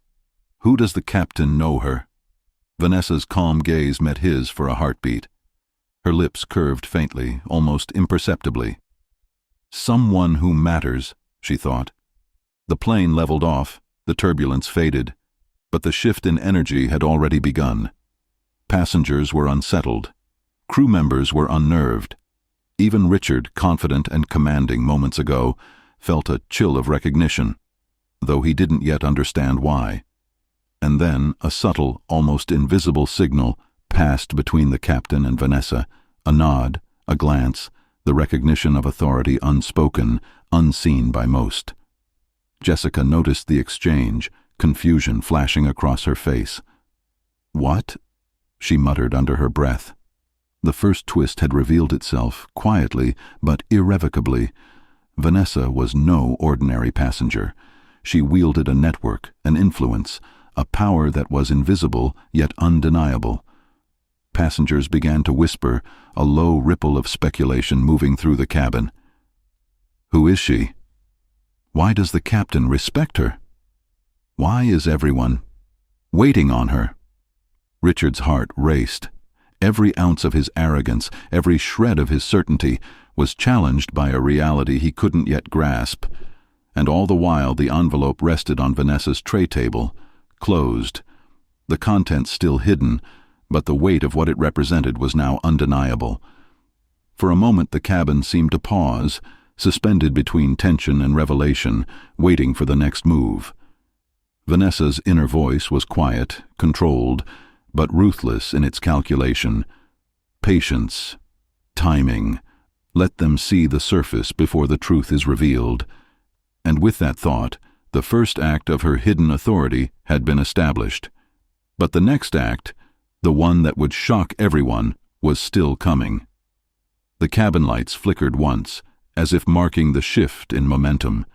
does the captain know her?" Vanessa's calm gaze met his for a heartbeat. Her lips curved faintly, almost imperceptibly. "Someone who matters," she thought. The plane leveled off, the turbulence faded, but the shift in energy had already begun. Passengers were unsettled. Crew members were unnerved. Even Richard, confident and commanding moments ago, felt a chill of recognition, though he didn't yet understand why. And then a subtle, almost invisible signal passed between the captain and Vanessa, a nod, a glance, the recognition of authority unspoken, unseen by most. Jessica noticed the exchange, confusion flashing across her face. "What?" she muttered under her breath. The first twist had revealed itself, quietly but irrevocably. Vanessa was no ordinary passenger. She wielded a network, an influence, a power that was invisible yet undeniable. Passengers began to whisper, a low ripple of speculation moving through the cabin. Who is she? Why does the captain respect her? Why is everyone waiting on her? Richard's heart raced. Every ounce of his arrogance, every shred of his certainty, was challenged by a reality he couldn't yet grasp. And all the while the envelope rested on Vanessa's tray table, closed, the contents still hidden, but the weight of what it represented was now undeniable. For a moment the cabin seemed to pause, suspended between tension and revelation, waiting for the next move. Vanessa's inner voice was quiet, controlled, but ruthless in its calculation. Patience, timing, let them see the surface before the truth is revealed. And with that thought, the first act of her hidden authority had been established. But the next act, the one that would shock everyone, was still coming. The cabin lights flickered once, as if marking the shift in momentum.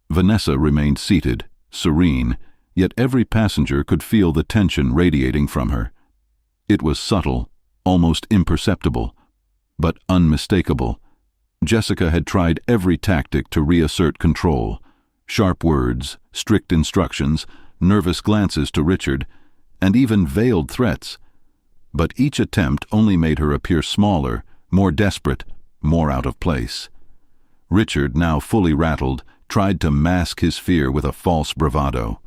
Vanessa remained seated, serene, yet every passenger could feel the tension radiating from her. It was subtle, almost imperceptible, but unmistakable. Jessica had tried every tactic to reassert control. Sharp words, strict instructions, nervous glances to Richard, and even veiled threats. But each attempt only made her appear smaller, more desperate, more out of place. Richard, now fully rattled, tried to mask his fear with a false bravado.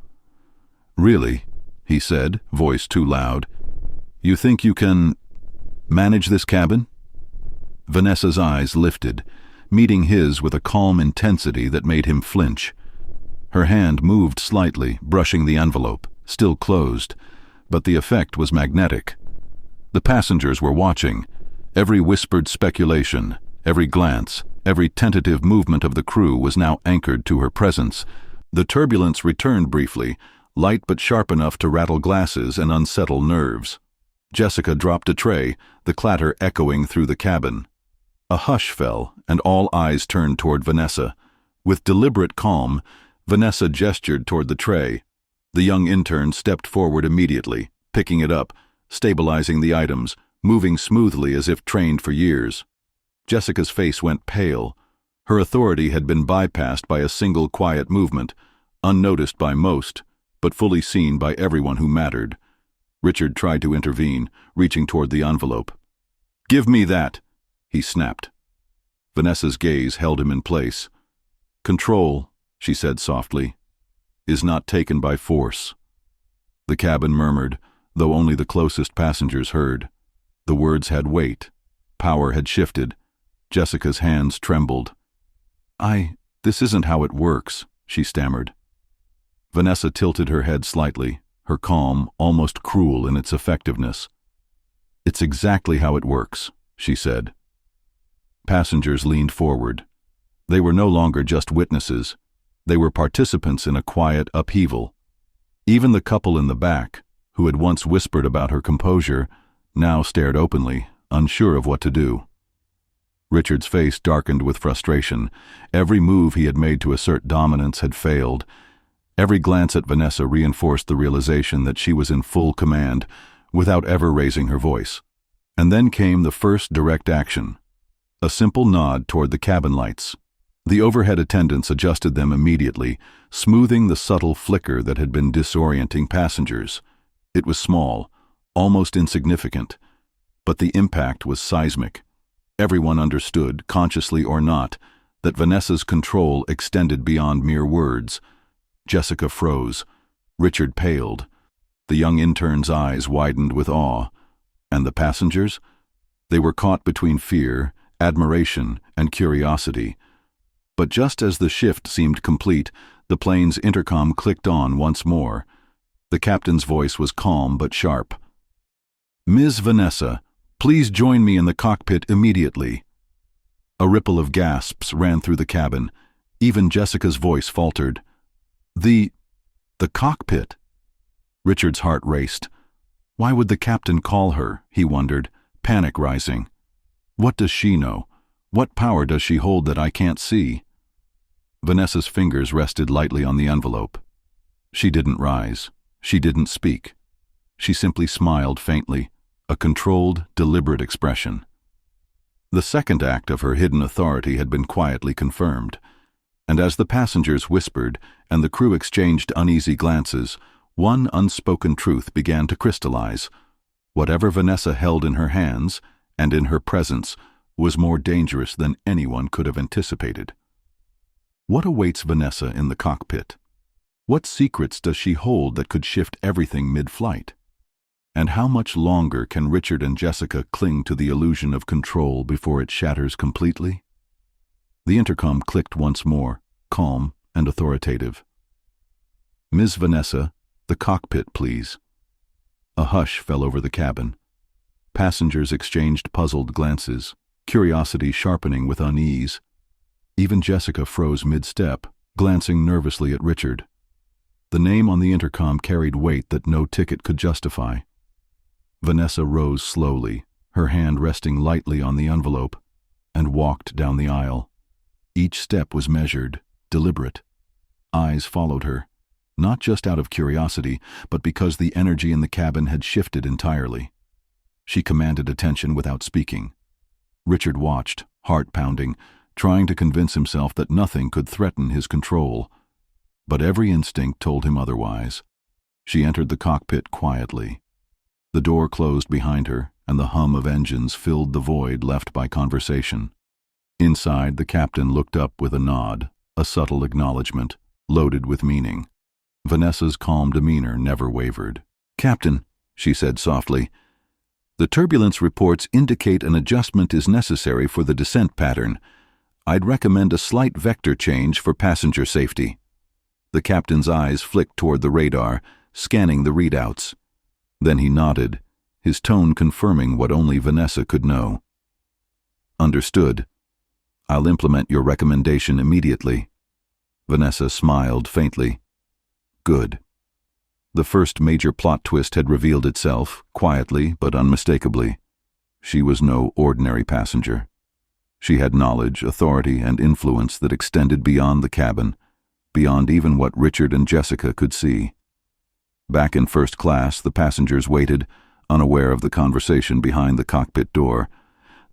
"Really?" he said, voice too loud. "You think you can manage this cabin?" Vanessa's eyes lifted, meeting his with a calm intensity that made him flinch. Her hand moved slightly, brushing the envelope, still closed, but the effect was magnetic. The passengers were watching. Every whispered speculation, every glance, every tentative movement of the crew was now anchored to her presence. The turbulence returned briefly, light but sharp enough to rattle glasses and unsettle nerves. Jessica dropped a tray, the clatter echoing through the cabin. A hush fell, and all eyes turned toward Vanessa. With deliberate calm, Vanessa gestured toward the tray. The young intern stepped forward immediately, picking it up, stabilizing the items, moving smoothly as if trained for years. Jessica's face went pale. Her authority had been bypassed by a single quiet movement, unnoticed by most, but fully seen by everyone who mattered. Richard tried to intervene, reaching toward the envelope. "Give me that!" he snapped. Vanessa's gaze held him in place. "Control," she said softly, "is not taken by force." The cabin murmured, though only the closest passengers heard. The words had weight. Power had shifted. Jessica's hands trembled. This isn't how it works," she stammered. Vanessa tilted her head slightly, her calm almost cruel in its effectiveness. "It's exactly how it works," she said. Passengers leaned forward. They were no longer just witnesses. They were participants in a quiet upheaval. Even the couple in the back, who had once whispered about her composure, now stared openly, unsure of what to do. Richard's face darkened with frustration. Every move he had made to assert dominance had failed. Every glance at Vanessa reinforced the realization that she was in full command, without ever raising her voice. And then came the first direct action. A simple nod toward the cabin lights. The overhead attendants adjusted them immediately, smoothing the subtle flicker that had been disorienting passengers. It was small, almost insignificant, but the impact was seismic. Everyone understood, consciously or not, that Vanessa's control extended beyond mere words. Jessica froze. Richard paled. The young intern's eyes widened with awe. And the passengers? They were caught between fear, admiration, and curiosity. But just as the shift seemed complete, the plane's intercom clicked on once more. The captain's voice was calm but sharp. "Ms. Vanessa, please join me in the cockpit immediately." A ripple of gasps ran through the cabin. Even Jessica's voice faltered. The cockpit." Richard's heart raced. Why would the captain call her, he wondered, panic rising. What does she know? What power does she hold that I can't see? Vanessa's fingers rested lightly on the envelope. She didn't rise. She didn't speak. She simply smiled faintly, a controlled, deliberate expression. The second act of her hidden authority had been quietly confirmed, and as the passengers whispered and the crew exchanged uneasy glances, one unspoken truth began to crystallize. Whatever Vanessa held in her hands, and in her presence, was more dangerous than anyone could have anticipated. What awaits Vanessa in the cockpit? What secrets does she hold that could shift everything mid-flight? And how much longer can Richard and Jessica cling to the illusion of control before it shatters completely? The intercom clicked once more, calm and authoritative. "Ms. Vanessa, the cockpit, please." A hush fell over the cabin. Passengers exchanged puzzled glances, curiosity sharpening with unease. Even Jessica froze mid-step, glancing nervously at Richard. The name on the intercom carried weight that no ticket could justify. Vanessa rose slowly, her hand resting lightly on the envelope, and walked down the aisle. Each step was measured, deliberate. Eyes followed her, not just out of curiosity, but because the energy in the cabin had shifted entirely. She commanded attention without speaking. Richard watched, heart pounding, trying to convince himself that nothing could threaten his control. But every instinct told him otherwise. She entered the cockpit quietly. The door closed behind her, and the hum of engines filled the void left by conversation. Inside, the captain looked up with a nod, a subtle acknowledgement, loaded with meaning. Vanessa's calm demeanor never wavered. "Captain," she said softly, "the turbulence reports indicate an adjustment is necessary for the descent pattern. I'd recommend a slight vector change for passenger safety." The captain's eyes flicked toward the radar, scanning the readouts. Then he nodded, his tone confirming what only Vanessa could know. "Understood. I'll implement your recommendation immediately." Vanessa smiled faintly. "Good." The first major plot twist had revealed itself, quietly but unmistakably. She was no ordinary passenger. She had knowledge, authority, and influence that extended beyond the cabin, beyond even what Richard and Jessica could see. Back in first class, the passengers waited, unaware of the conversation behind the cockpit door.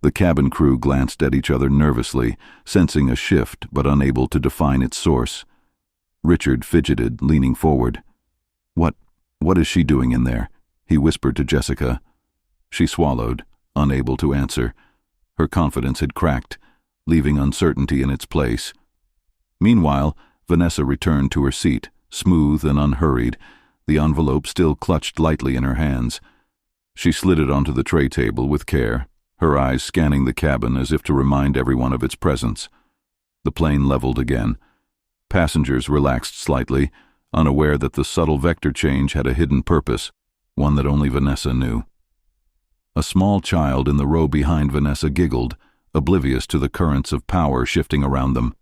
The cabin crew glanced at each other nervously, sensing a shift but unable to define its source. Richard fidgeted, leaning forward. What is she doing in there?" he whispered to Jessica. She swallowed, unable to answer. Her confidence had cracked, leaving uncertainty in its place. Meanwhile, Vanessa returned to her seat, smooth and unhurried, the envelope still clutched lightly in her hands. She slid it onto the tray table with care, her eyes scanning the cabin as if to remind everyone of its presence. The plane leveled again. Passengers relaxed slightly, unaware that the subtle vector change had a hidden purpose, one that only Vanessa knew. A small child in the row behind Vanessa giggled, oblivious to the currents of power shifting around them.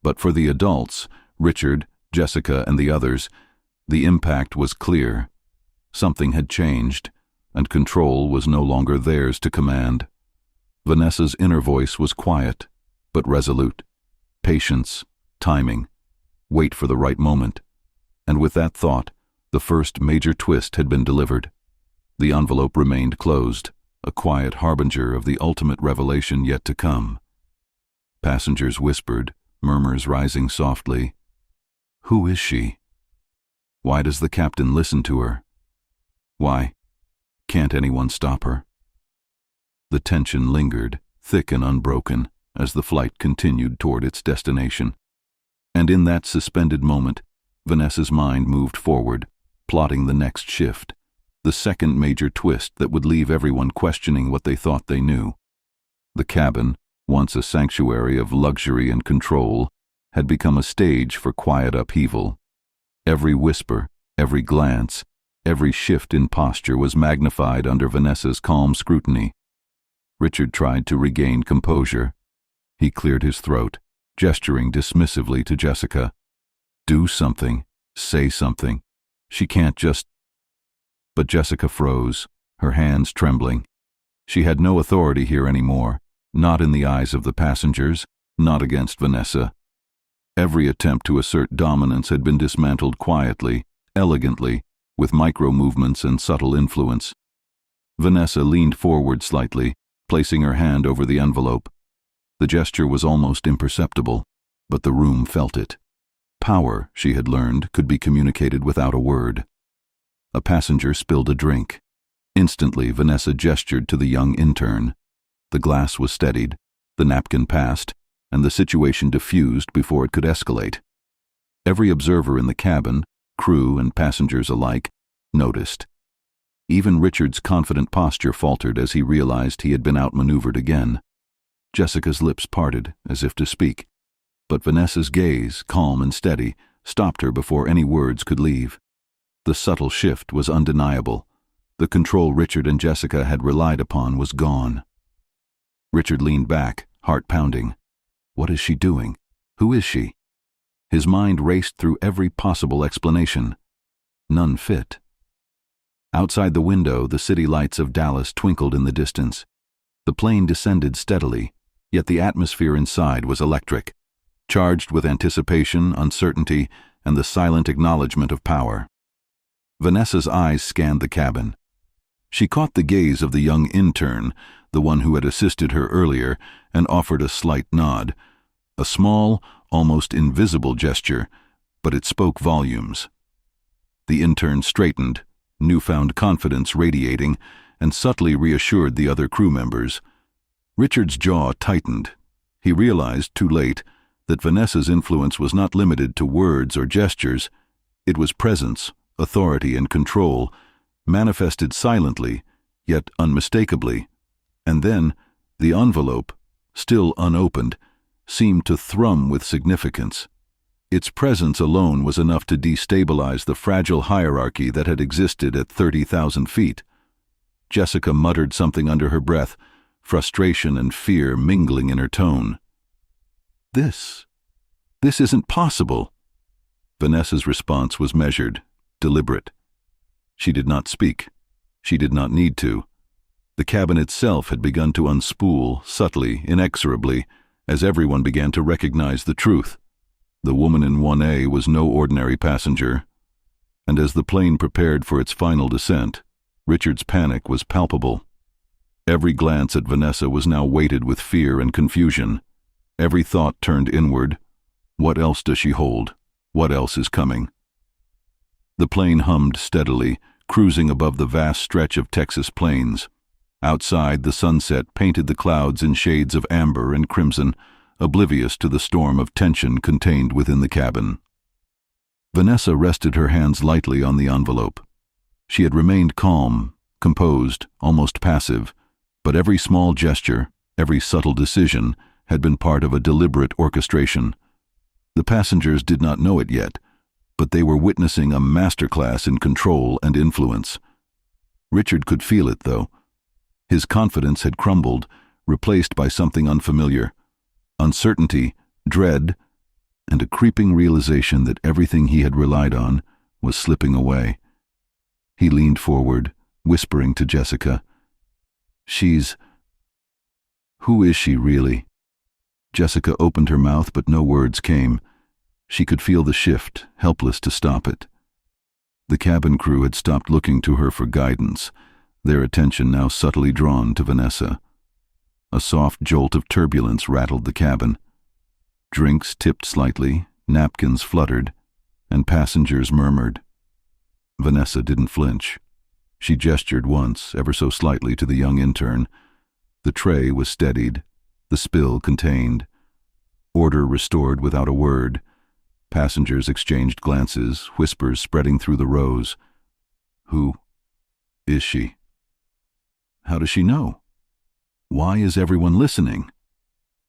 But for the adults, Richard, Jessica, and the others, the impact was clear. Something had changed, and control was no longer theirs to command. Vanessa's inner voice was quiet, but resolute. Patience, timing, wait for the right moment. And with that thought, the first major twist had been delivered. The envelope remained closed, a quiet harbinger of the ultimate revelation yet to come. Passengers whispered, murmurs rising softly. Who is she? Why does the captain listen to her? Why can't anyone stop her? The tension lingered, thick and unbroken, as the flight continued toward its destination. And in that suspended moment, Vanessa's mind moved forward, plotting the next shift, the second major twist that would leave everyone questioning what they thought they knew. The cabin, once a sanctuary of luxury and control, had become a stage for quiet upheaval. Every whisper, every glance, every shift in posture was magnified under Vanessa's calm scrutiny. Richard tried to regain composure. He cleared his throat, gesturing dismissively to Jessica. Do something. Say something. She can't just... But Jessica froze, her hands trembling. She had no authority here anymore, not in the eyes of the passengers, not against Vanessa. Every attempt to assert dominance had been dismantled quietly, elegantly, with micro-movements and subtle influence. Vanessa leaned forward slightly, placing her hand over the envelope. The gesture was almost imperceptible, but the room felt it. Power, she had learned, could be communicated without a word. A passenger spilled a drink. Instantly, Vanessa gestured to the young intern. The glass was steadied, the napkin passed, and the situation diffused before it could escalate. Every observer in the cabin, crew and passengers alike, noticed. Even Richard's confident posture faltered as he realized he had been outmaneuvered again. Jessica's lips parted, as if to speak, but Vanessa's gaze, calm and steady, stopped her before any words could leave. The subtle shift was undeniable. The control Richard and Jessica had relied upon was gone. Richard leaned back, heart pounding. What is she doing? Who is she? His mind raced through every possible explanation. None fit. Outside the window, the city lights of Dallas twinkled in the distance. The plane descended steadily, yet the atmosphere inside was electric, charged with anticipation, uncertainty, and the silent acknowledgement of power. Vanessa's eyes scanned the cabin. She caught the gaze of the young intern, the one who had assisted her earlier, and offered a slight nod. A small, almost invisible gesture, but it spoke volumes. The intern straightened, newfound confidence radiating, and subtly reassured the other crew members. Richard's jaw tightened. He realized, too late, that Vanessa's influence was not limited to words or gestures. It was presence, authority, and control, manifested silently, yet unmistakably. And then, the envelope, still unopened, seemed to thrum with significance. Its presence alone was enough to destabilize the fragile hierarchy that had existed at 30,000 feet. Jessica muttered something under her breath, frustration and fear mingling in her tone. This isn't possible." Vanessa's response was measured, deliberate. She did not speak. She did not need to. The cabin itself had begun to unspool, subtly, inexorably, as everyone began to recognize the truth. The woman in 1A was no ordinary passenger, and as the plane prepared for its final descent, Richard's panic was palpable. Every glance at Vanessa was now weighted with fear and confusion. Every thought turned inward. What else does she hold? What else is coming? The plane hummed steadily, cruising above the vast stretch of Texas plains. Outside, the sunset painted the clouds in shades of amber and crimson, oblivious to the storm of tension contained within the cabin. Vanessa rested her hands lightly on the envelope. She had remained calm, composed, almost passive, but every small gesture, every subtle decision, had been part of a deliberate orchestration. The passengers did not know it yet, but they were witnessing a masterclass in control and influence. Richard could feel it, though. His confidence had crumbled, replaced by something unfamiliar. Uncertainty, dread, and a creeping realization that everything he had relied on was slipping away. He leaned forward, whispering to Jessica, Who is she really?" Jessica opened her mouth, but no words came. She could feel the shift, helpless to stop it. The cabin crew had stopped looking to her for guidance, their attention now subtly drawn to Vanessa. A soft jolt of turbulence rattled the cabin. Drinks tipped slightly, napkins fluttered, and passengers murmured. Vanessa didn't flinch. She gestured once, ever so slightly, to the young intern. The tray was steadied, the spill contained. Order restored without a word. Passengers exchanged glances, whispers spreading through the rows. Who is she? How does she know? Why is everyone listening?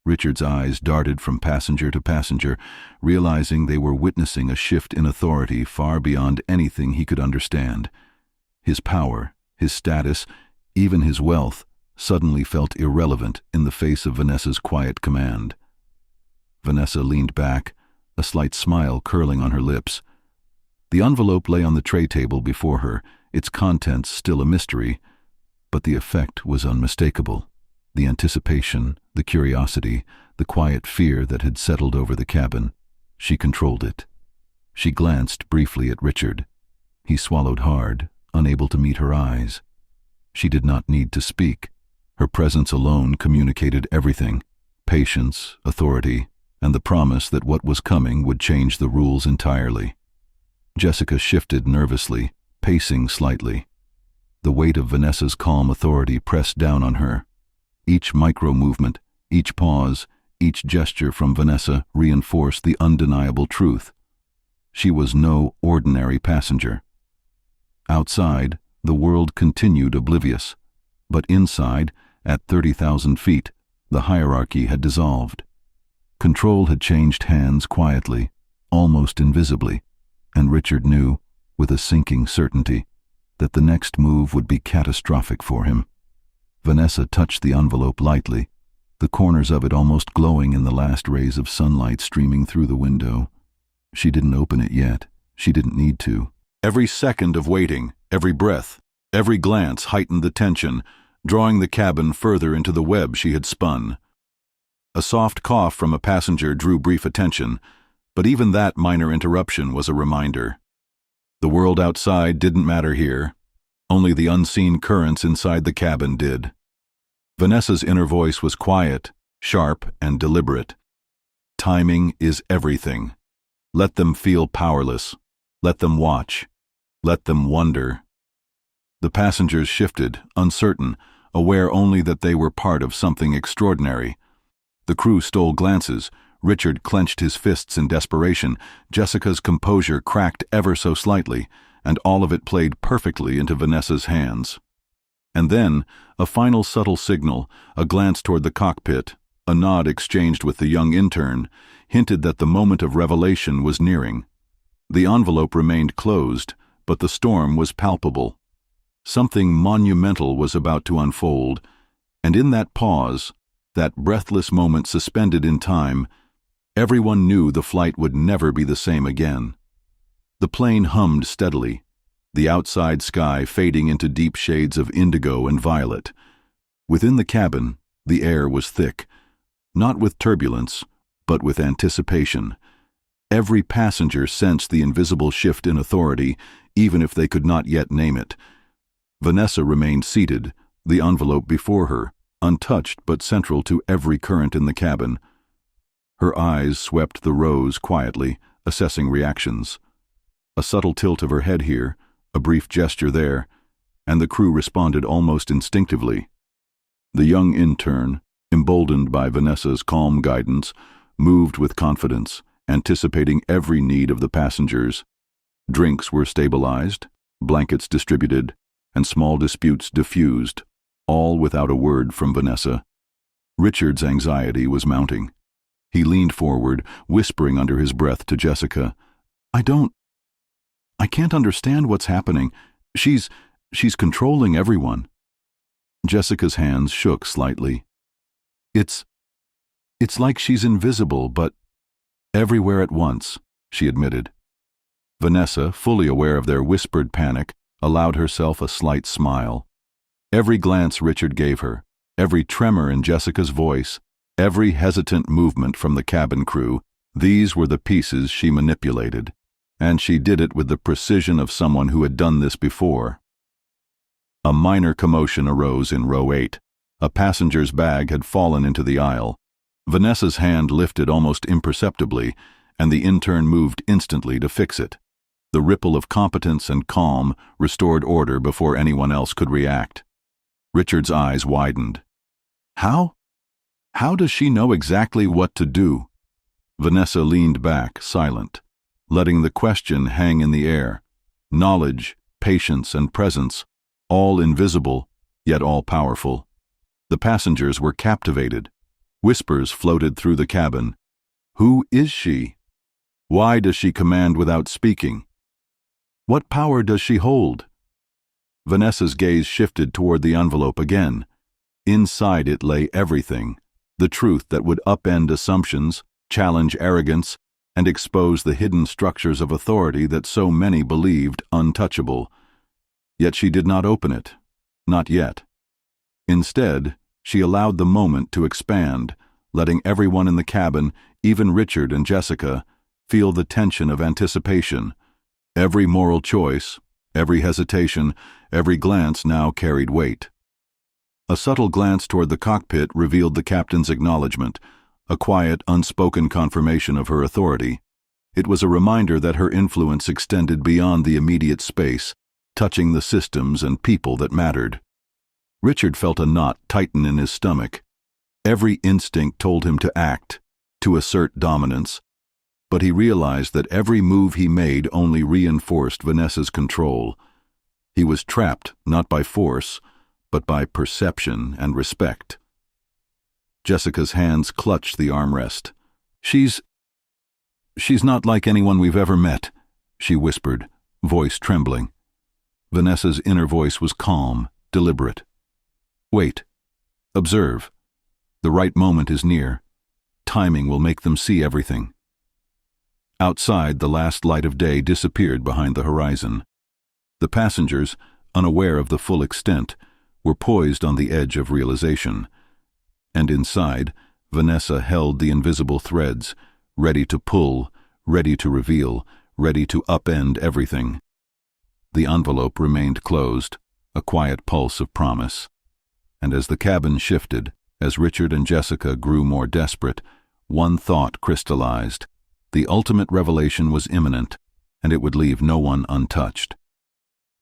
Richard's eyes darted from passenger to passenger, realizing they were witnessing a shift in authority far beyond anything he could understand. His power, his status, even his wealth, suddenly felt irrelevant in the face of Vanessa's quiet command. Vanessa leaned back, a slight smile curling on her lips. The envelope lay on the tray table before her, its contents still a mystery, but the effect was unmistakable. The anticipation, the curiosity, the quiet fear that had settled over the cabin. She controlled it. She glanced briefly at Richard. He swallowed hard, unable to meet her eyes. She did not need to speak. Her presence alone communicated everything: patience, authority, and the promise that what was coming would change the rules entirely. Jessica shifted nervously, pacing slightly. The weight of Vanessa's calm authority pressed down on her. Each micro-movement, each pause, each gesture from Vanessa reinforced the undeniable truth. She was no ordinary passenger. Outside, the world continued oblivious, but inside, at 30,000 feet, the hierarchy had dissolved. Control had changed hands quietly, almost invisibly, and Richard knew, with a sinking certainty, that the next move would be catastrophic for him. Vanessa touched the envelope lightly, the corners of it almost glowing in the last rays of sunlight streaming through the window. She didn't open it yet. She didn't need to. Every second of waiting, every breath, every glance heightened the tension, drawing the cabin further into the web she had spun. A soft cough from a passenger drew brief attention, but even that minor interruption was a reminder. The world outside didn't matter here. Only the unseen currents inside the cabin did. Vanessa's inner voice was quiet, sharp, and deliberate. Timing is everything. Let them feel powerless. Let them watch. Let them wonder. The passengers shifted, uncertain, aware only that they were part of something extraordinary. The crew stole glances. Richard clenched his fists in desperation. Jessica's composure cracked ever so slightly, and all of it played perfectly into Vanessa's hands. And then, a final subtle signal, a glance toward the cockpit, a nod exchanged with the young intern, hinted that the moment of revelation was nearing. The envelope remained closed, but the storm was palpable. Something monumental was about to unfold, and in that pause, that breathless moment suspended in time, everyone knew the flight would never be the same again. The plane hummed steadily, the outside sky fading into deep shades of indigo and violet. Within the cabin, the air was thick, not with turbulence, but with anticipation. Every passenger sensed the invisible shift in authority, even if they could not yet name it. Vanessa remained seated, the envelope before her, untouched but central to every current in the cabin. Her eyes swept the rows quietly, assessing reactions. A subtle tilt of her head here, a brief gesture there, and the crew responded almost instinctively. The young intern, emboldened by Vanessa's calm guidance, moved with confidence, anticipating every need of the passengers. Drinks were stabilized, blankets distributed, and small disputes diffused, all without a word from Vanessa. Richard's anxiety was mounting. He leaned forward, whispering under his breath to Jessica, I can't understand what's happening. She's controlling everyone." Jessica's hands shook slightly. It's like she's invisible, but everywhere at once," she admitted. Vanessa, fully aware of their whispered panic, allowed herself a slight smile. Every glance Richard gave her, every tremor in Jessica's voice, every hesitant movement from the cabin crew, these were the pieces she manipulated, and she did it with the precision of someone who had done this before. A minor commotion arose in row 8. A passenger's bag had fallen into the aisle. Vanessa's hand lifted almost imperceptibly, and the intern moved instantly to fix it. The ripple of competence and calm restored order before anyone else could react. Richard's eyes widened. How does she know exactly what to do? Vanessa leaned back, silent, letting the question hang in the air. Knowledge, patience, and presence, all invisible, yet all powerful. The passengers were captivated. Whispers floated through the cabin. Who is she? Why does she command without speaking? What power does she hold? Vanessa's gaze shifted toward the envelope again. Inside it lay everything, the truth that would upend assumptions, challenge arrogance, and expose the hidden structures of authority that so many believed untouchable. Yet she did not open it. Not yet. Instead, she allowed the moment to expand, letting everyone in the cabin, even Richard and Jessica, feel the tension of anticipation. Every moral choice, every hesitation, every glance now carried weight. A subtle glance toward the cockpit revealed the captain's acknowledgement, a quiet, unspoken confirmation of her authority. It was a reminder that her influence extended beyond the immediate space, touching the systems and people that mattered. Richard felt a knot tighten in his stomach. Every instinct told him to act, to assert dominance, but he realized that every move he made only reinforced Vanessa's control. He was trapped not by force, but by perception and respect. Jessica's hands clutched the armrest. She's not like anyone we've ever met," she whispered, voice trembling. Vanessa's inner voice was calm, deliberate. "Wait. Observe. The right moment is near. Timing will make them see everything." Outside, the last light of day disappeared behind the horizon. The passengers, unaware of the full extent, were poised on the edge of realization. And inside, Vanessa held the invisible threads, ready to pull, ready to reveal, ready to upend everything. The envelope remained closed, a quiet pulse of promise. And as the cabin shifted, as Richard and Jessica grew more desperate, one thought crystallized. The ultimate revelation was imminent, and it would leave no one untouched.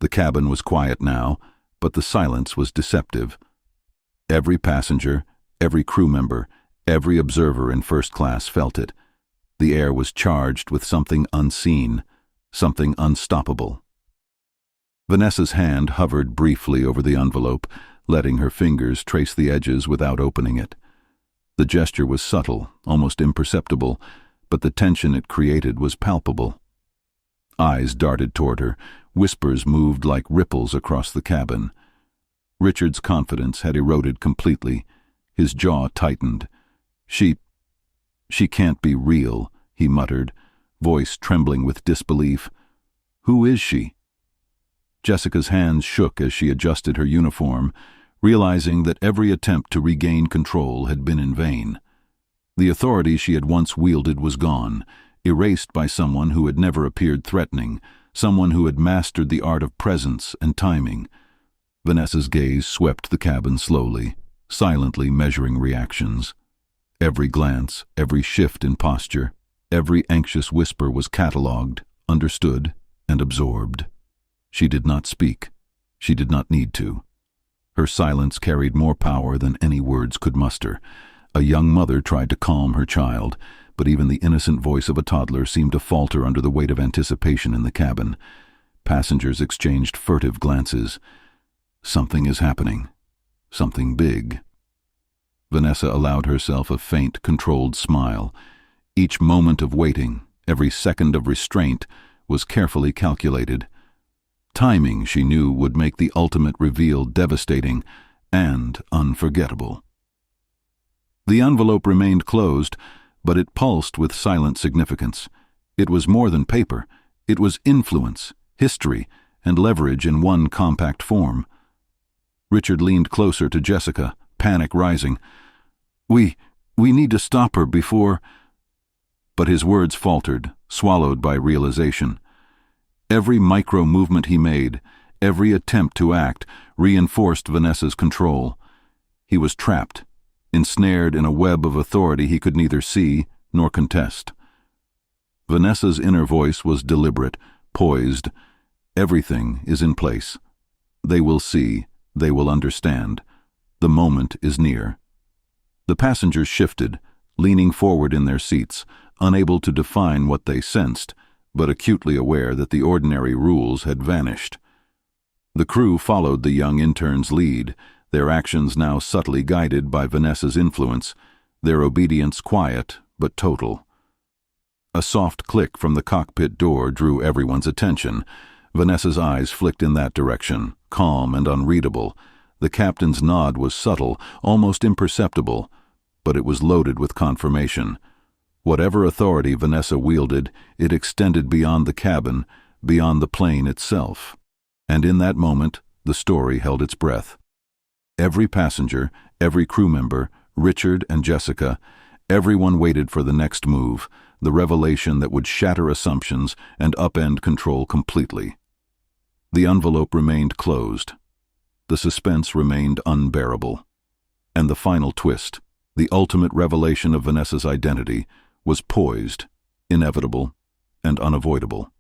The cabin was quiet now, but the silence was deceptive. Every passenger, every crew member, every observer in first class felt it. The air was charged with something unseen, something unstoppable. Vanessa's hand hovered briefly over the envelope, letting her fingers trace the edges without opening it. The gesture was subtle, almost imperceptible, but the tension it created was palpable. Eyes darted toward her, whispers moved like ripples across the cabin. Richard's confidence had eroded completely. His jaw tightened. She can't be real," he muttered, voice trembling with disbelief. "Who is she?" Jessica's hands shook as she adjusted her uniform, realizing that every attempt to regain control had been in vain. The authority she had once wielded was gone, erased by someone who had never appeared threatening, someone who had mastered the art of presence and timing. Vanessa's gaze swept the cabin slowly, silently measuring reactions. Every glance, every shift in posture, every anxious whisper was catalogued, understood, and absorbed. She did not speak. She did not need to. Her silence carried more power than any words could muster. A young mother tried to calm her child, but even the innocent voice of a toddler seemed to falter under the weight of anticipation in the cabin. Passengers exchanged furtive glances. Something is happening. Something big. Vanessa allowed herself a faint, controlled smile. Each moment of waiting, every second of restraint, was carefully calculated. Timing, she knew, would make the ultimate reveal devastating and unforgettable. The envelope remained closed, but it pulsed with silent significance. It was more than paper. It was influence, history, and leverage in one compact form. Richard leaned closer to Jessica, panic rising. We need to stop her before—" But his words faltered, swallowed by realization. Every micro-movement he made, every attempt to act, reinforced Vanessa's control. He was trapped, ensnared in a web of authority he could neither see nor contest. Vanessa's inner voice was deliberate, poised. Everything is in place. They will see, they will understand. The moment is near. The passengers shifted, leaning forward in their seats, unable to define what they sensed, but acutely aware that the ordinary rules had vanished. The crew followed the young intern's lead, their actions now subtly guided by Vanessa's influence, their obedience quiet but total. A soft click from the cockpit door drew everyone's attention. Vanessa's eyes flicked in that direction, calm and unreadable. The captain's nod was subtle, almost imperceptible, but it was loaded with confirmation. Whatever authority Vanessa wielded, it extended beyond the cabin, beyond the plane itself. And in that moment, the story held its breath. Every passenger, every crew member, Richard and Jessica, Everyone waited for the next move, the revelation that would shatter assumptions and upend control completely. The envelope remained closed. The suspense remained unbearable. And the final twist, the ultimate revelation of Vanessa's identity, was poised, inevitable, and unavoidable.